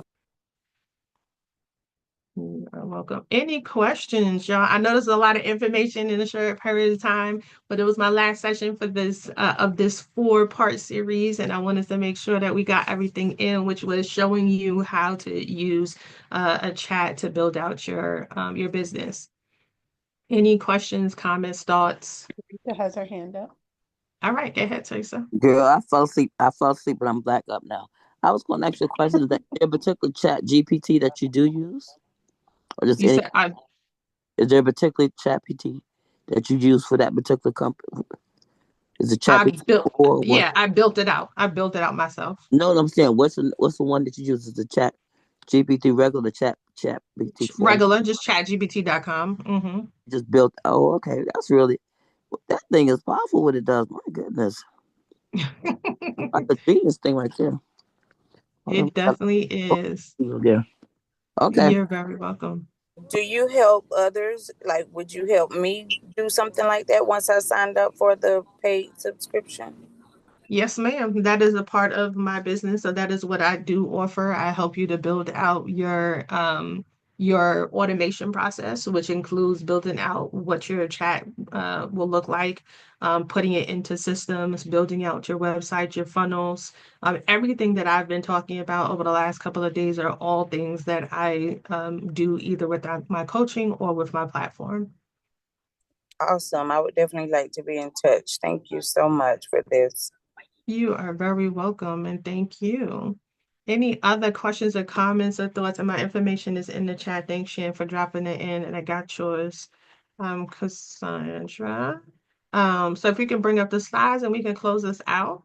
You're welcome. Any questions, y'all? I know there's a lot of information in a short period of time, but it was my last session for this 4-part series, and I wanted to make sure that we got everything in, which was showing you how to use a chat to build out your business. Any questions, comments, thoughts? Teresa has her hand up. All right, go ahead, Teresa. Girl, I fell asleep, but I'm back up now. I was going to ask you a question. Is there a particular chat GPT that you do use? Or just Is there a particular chat GPT that you use for that particular company? Is it chat GPT or what? Yeah, I built it out. I built it out myself. No, I'm saying, what's the one that you use? Is the chat GPT regular chat GPT? Regular, just chatgpt.com. Mm-hmm. Just built. Oh, okay. That's really, that thing is powerful. What it does, my goodness, like a genius thing right there. It definitely is. Yeah. Okay. You're very welcome. Do you help others? Like, would you help me do something like that once I signed up for the paid subscription? Yes, ma'am. That is a part of my business. So that is what I do offer. I help you to build out your automation process, which includes building out what your chat will look like, putting it into systems, building out your website, your funnels. Everything that I've been talking about over the last couple of days are all things that I do either with my coaching or with my platform. Awesome. I would definitely like to be in touch. Thank you so much for this. You are very welcome, and thank you. Any other questions or comments or thoughts? And my information is in the chat. Thanks, Shan, for dropping it in, and I got yours, Cassandra. So if we can bring up the slides and we can close this out.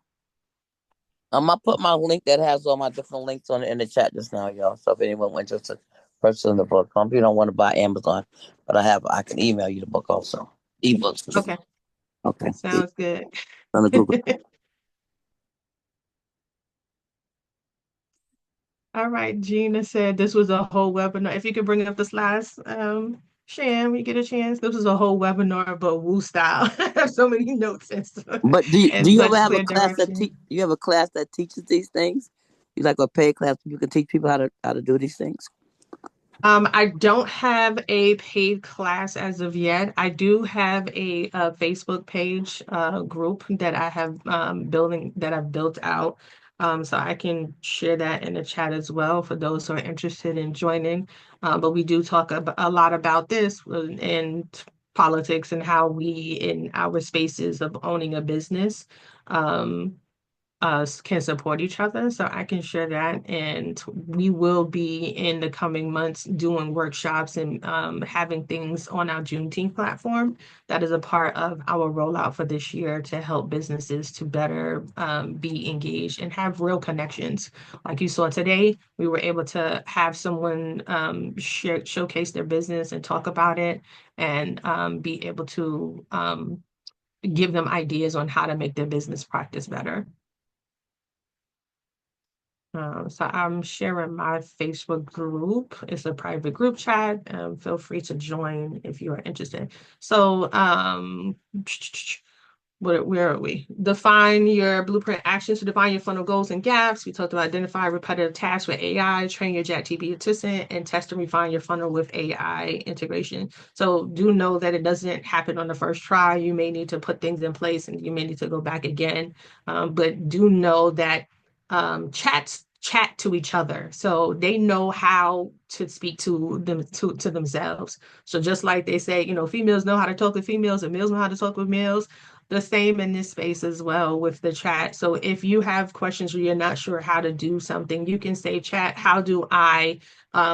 I put my link that has all my different links on it in the chat just now, y'all. So if anyone wants just to purchase the book, some people don't want to buy Amazon, but I can email you the book also. Ebooks. Okay. Okay. Sounds good. On the Google. All right, Gina said this was a whole webinar. If you could bring up the slides, Shan, we get a chance. This was a whole webinar, but Woo style. I have so many notes and stuff. But do you ever have a class direction. you have a class that teaches these things? You like a paid class you can teach people how to do these things? I don't have a paid class as of yet. I do have a Facebook page group that I have building that I've built out. So I can share that in the chat as well for those who are interested in joining. But we do talk a lot about this in politics and how we in our spaces of owning a business. Um, can support each other. So I can share that. And we will be in the coming months doing workshops and having things on our Juneteenth platform. That is a part of our rollout for this year to help businesses to better be engaged and have real connections. Like you saw today, we were able to have someone showcase their business and talk about it and be able to give them ideas on how to make their business practice better. So I'm sharing my Facebook group. It's a private group chat. Feel free to join if you are interested. So where are we? Define your blueprint actions to define your funnel goals and gaps. We talked about identify repetitive tasks with AI, train your ChatGPT assistant, and test and refine your funnel with AI integration. So do know that it doesn't happen on the first try. You may need to put things in place and you may need to go back again. But do know that chats chat to each other, so they know how to speak to them to themselves. So just like they say, females know how to talk with females and males know how to talk with males, the same in this space as well with the chat. So if you have questions or you're not sure how to do something, you can say, chat, how do I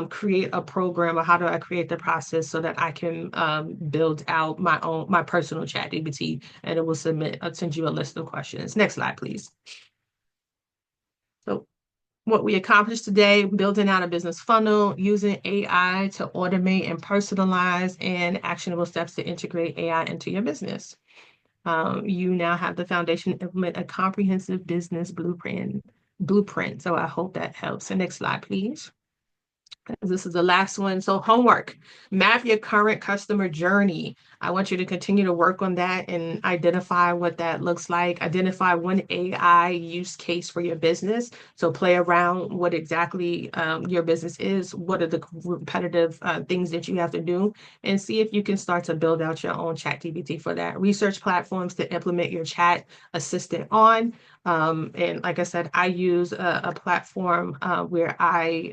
create a program, or how do I create the process so that I can build out my personal chat GPT, and it will send you a list of questions. Next slide, please. So what we accomplished today, building out a business funnel, using AI to automate and personalize, and actionable steps to integrate AI into your business. You now have the foundation to implement a comprehensive business blueprint. So I hope that helps. So next slide, please. This is the last one. So homework, map your current customer journey. I want you to continue to work on that and identify what that looks like. Identify one AI use case for your business. So play around what exactly your business is. What are the repetitive things that you have to do, and see if you can start to build out your own chat GPT for that. Research platforms to implement your chat assistant on. And like I said, I use a platform where I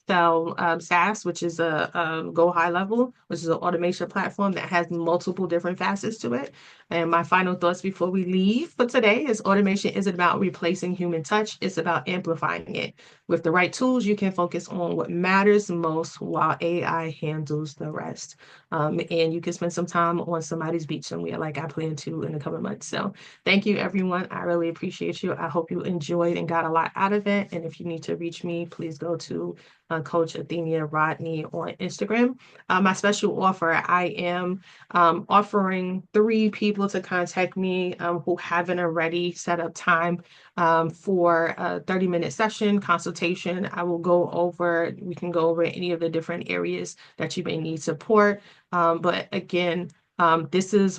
sell SaaS, which is a Go High Level, which is an automation platform that has multiple different facets to it. And my final thoughts before we leave for today is automation isn't about replacing human touch. It's about amplifying it. With the right tools, you can focus on what matters most while AI handles the rest. And you can spend some time on somebody's beach somewhere like I plan to in the coming months. So thank you, everyone. I really appreciate you. I hope you enjoyed and got a lot out of it. And if you need to reach me, please go to Coach Athenia Rodney on Instagram. My special offer, I am offering 3 people to contact me who haven't already set up time for a 30-minute session consultation. We can go over any of the different areas that you may need support. But again, this is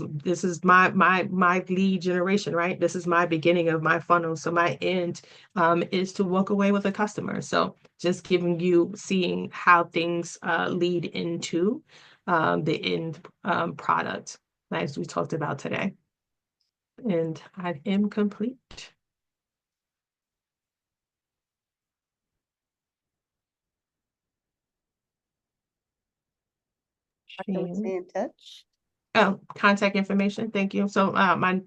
my lead generation, right? This is my beginning of my funnel. So my end is to walk away with a customer. So just seeing how things lead into the end product, as we talked about today. And I am complete. Can we stay in touch? Oh, contact information. Thank you. So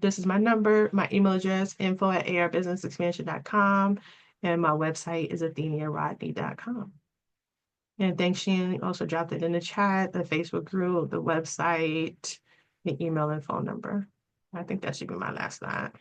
this is my number, my email address, info@arbusinessexpansion.com, and my website is atheniarodney.com. And thanks, Shannon. Also dropped it in the chat, the Facebook group, the website, the email and phone number. I think that should be my last slide.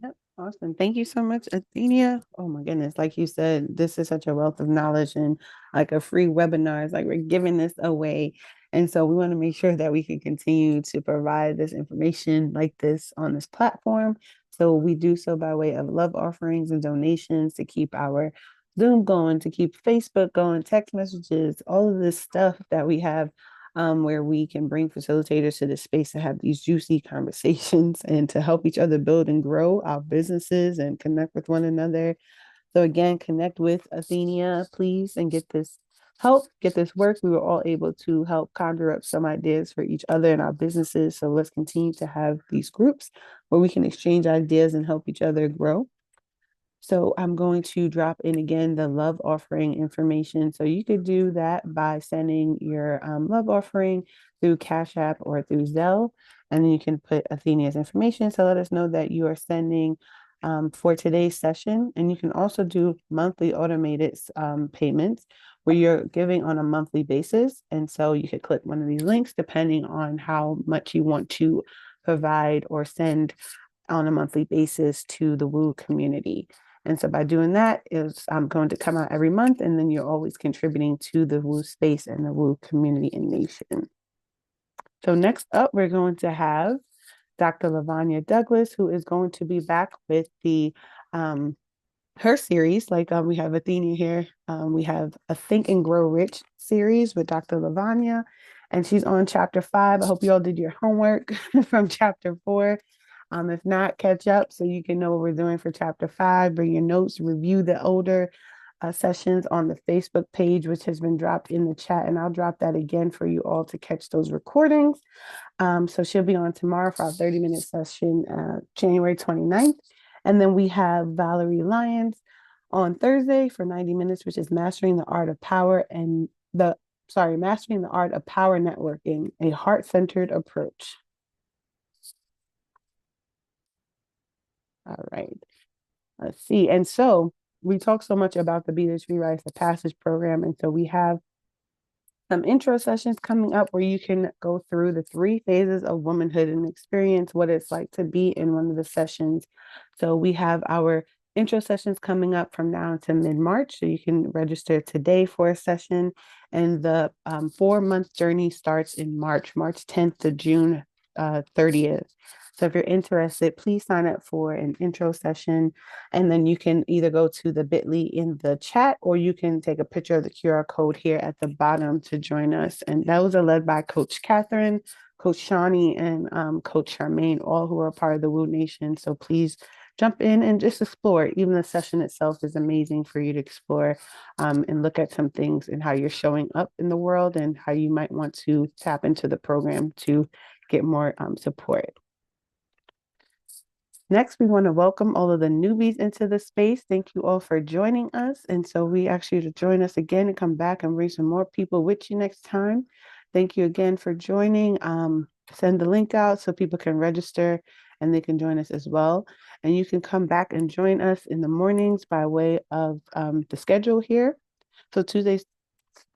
Yep. Awesome. Thank you so much, Athenia. Oh my goodness. Like you said, this is such a wealth of knowledge and like a free webinar. It's like we're giving this away. And so we want to make sure that we can continue to provide this information like this on this platform. So we do so by way of love offerings and donations to keep our Zoom going, to keep Facebook going, text messages, all of this stuff that we have where we can bring facilitators to the space to have these juicy conversations and to help each other build and grow our businesses and connect with one another. So again, connect with Athenia, please, and get this work. We were all able to help conjure up some ideas for each other in our businesses. So let's continue to have these groups where we can exchange ideas and help each other grow. So I'm going to drop in again the love offering information. So you could do that by sending your love offering through Cash App or through Zelle. And then you can put Athenia's information to let us know that you are sending for today's session. And you can also do monthly automated payments where you're giving on a monthly basis. And so you could click one of these links depending on how much you want to provide or send on a monthly basis to the Woo community. And so by doing that, I'm going to come out every month, and then you're always contributing to the Woo space and the Woo community and nation. So next up, we're going to have Dr. Lavanya Douglas, who is going to be back with the her series. Like we have Athenia here. We have a Think and Grow Rich series with Dr. Lavanya, and she's on chapter 5. I hope you all did your homework from chapter 4. If not, catch up so you can know what we're doing for chapter 5. Bring your notes, review the older sessions on the Facebook page, which has been dropped in the chat. And I'll drop that again for you all to catch those recordings. So she'll be on tomorrow for our 30-minute session, January 29th. And then we have Valerie Lyons on Thursday for 90 minutes, which is Mastering the Art of Power Mastering the Art of Power Networking, a heart-centered approach. All right, let's see. And so we talk so much about the Be the Tree Rites of Passage program. And so we have some intro sessions coming up where you can go through the 3 phases of womanhood and experience what it's like to be in one of the sessions. So we have our intro sessions coming up from now to mid-March. So you can register today for a session. And the 4-month journey starts in March 10th to June 30th. So if you're interested, please sign up for an intro session, and then you can either go to the bit.ly in the chat, or you can take a picture of the QR code here at the bottom to join us. And those are led by Coach Catherine, Coach Shawnee, and Coach Charmaine, all who are part of the Woo Nation. So please jump in and just explore. Even the session itself is amazing for you to explore and look at some things and how you're showing up in the world and how you might want to tap into the program to get more support. Next, we want to welcome all of the newbies into the space. Thank you all for joining us. And so we ask you to join us again and come back and bring some more people with you next time. Thank you again for joining. Send the link out so people can register and they can join us as well. And you can come back and join us in the mornings by way of the schedule here. So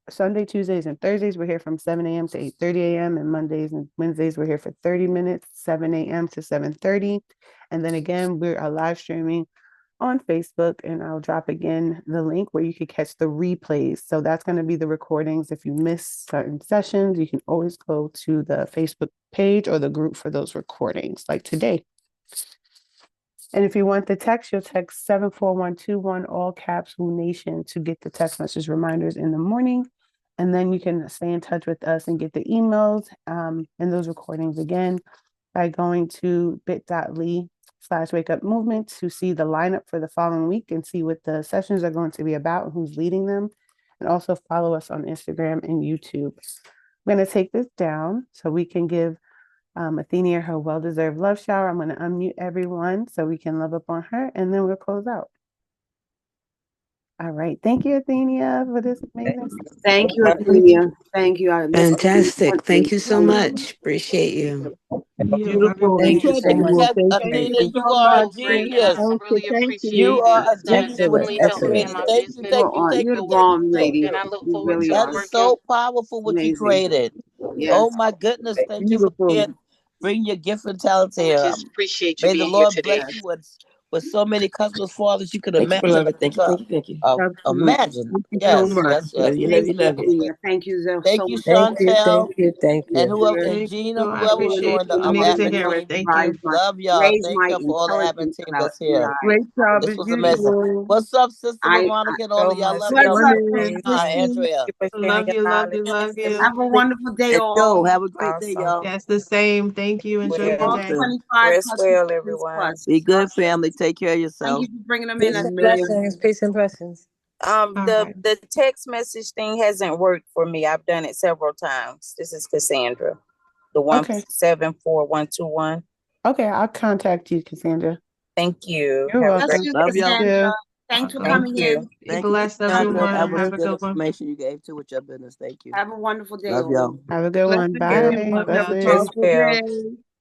Sunday, Tuesdays, and Thursdays, we're here from 7 a.m. to 8:30 a.m. And Mondays and Wednesdays, we're here for 30 minutes, 7 a.m. to 7:30. And then again, we are live streaming on Facebook, and I'll drop again the link where you can catch the replays. So that's going to be the recordings. If you miss certain sessions, you can always go to the Facebook page or the group for those recordings, like today. And if you want the text, you'll text 74121, all caps Woo Nation, to get the text message reminders in the morning. And then you can stay in touch with us and get the emails and those recordings again by going to bit.ly/wake up movement to see the lineup for the following week and see what the sessions are going to be about and who's leading them. And also follow us on Instagram and YouTube. I'm going to take this down so we can give Athenia her well-deserved love shower. I'm going to unmute everyone so we can love up on her, and then we'll close out. All right. Thank you, Athenia, for this amazing. Thank you, Athenia. Thank you. Fantastic. Thank you so much. Appreciate you. Beautiful. Thank you so much, Thank Athenia. you You so are a much. genius. I really appreciate You it. are a That genius has with definitely helped me in created. my Thank you, business. thank you, thank You're you, the thank bomb, you. lady. And I look You forward really to That are. is working. so powerful what you Amazing. created. Yes. Oh my goodness. Thank you for Beautiful. bring your gift and talent We here. just appreciate you May the being here Lord today. bless you with so many customers, fathers you could Thank you, imagine. beloved. Thank you. Thank you. Absolutely. Imagine. Thank you so Yes, much. yes, yes. Love you, Thank love you, you, love you. Athenia. Thank you so Thank you, much. Chantel. Thank And whoever, Yes. and Thank Gina, you. I whoever Everyone appreciate else joined in you. the the Amazing audience, Aaron. advocacy. Thank rise you. my, Love y'all. raise Thank my you for all the admin intelligence team up. that's here. Great job This as was amazing. usual. What's up, Sister I Veronica and all So of y'all? much. Love what's y'all. up, Sister Morning. Sister Christine? Andrea. Thank you for sharing Love your you. Love knowledge you. and Love you. Have a information. wonderful day, And Joe, all. have a great day, Awesome. y'all. That's the same. Thank you. Enjoy your Well, day. 25 rest plus well, plus everyone. plus. Be good, family. Take Take care of Thank yourself. you for bringing them in. Peace That's and very blessings. Peace and blessings. All right. The text message thing hasn't worked for me. I've done it several times. This is Cassandra, the Okay. 174121. Okay, I'll contact you, Cassandra. Thank you. You're Have a welcome. great you, Love day. y'all. Cassandra. Thanks for Welcome. coming Thank you. in. Be Thank you, blessed, Cassandra. everyone. That was Have a good good one. information you gave too with your business. Thank you. Have a wonderful day. Love y'all. Have a good one. Blessings, Bye. everyone. Love y'all Have a too. Yes, powerful Bill. day.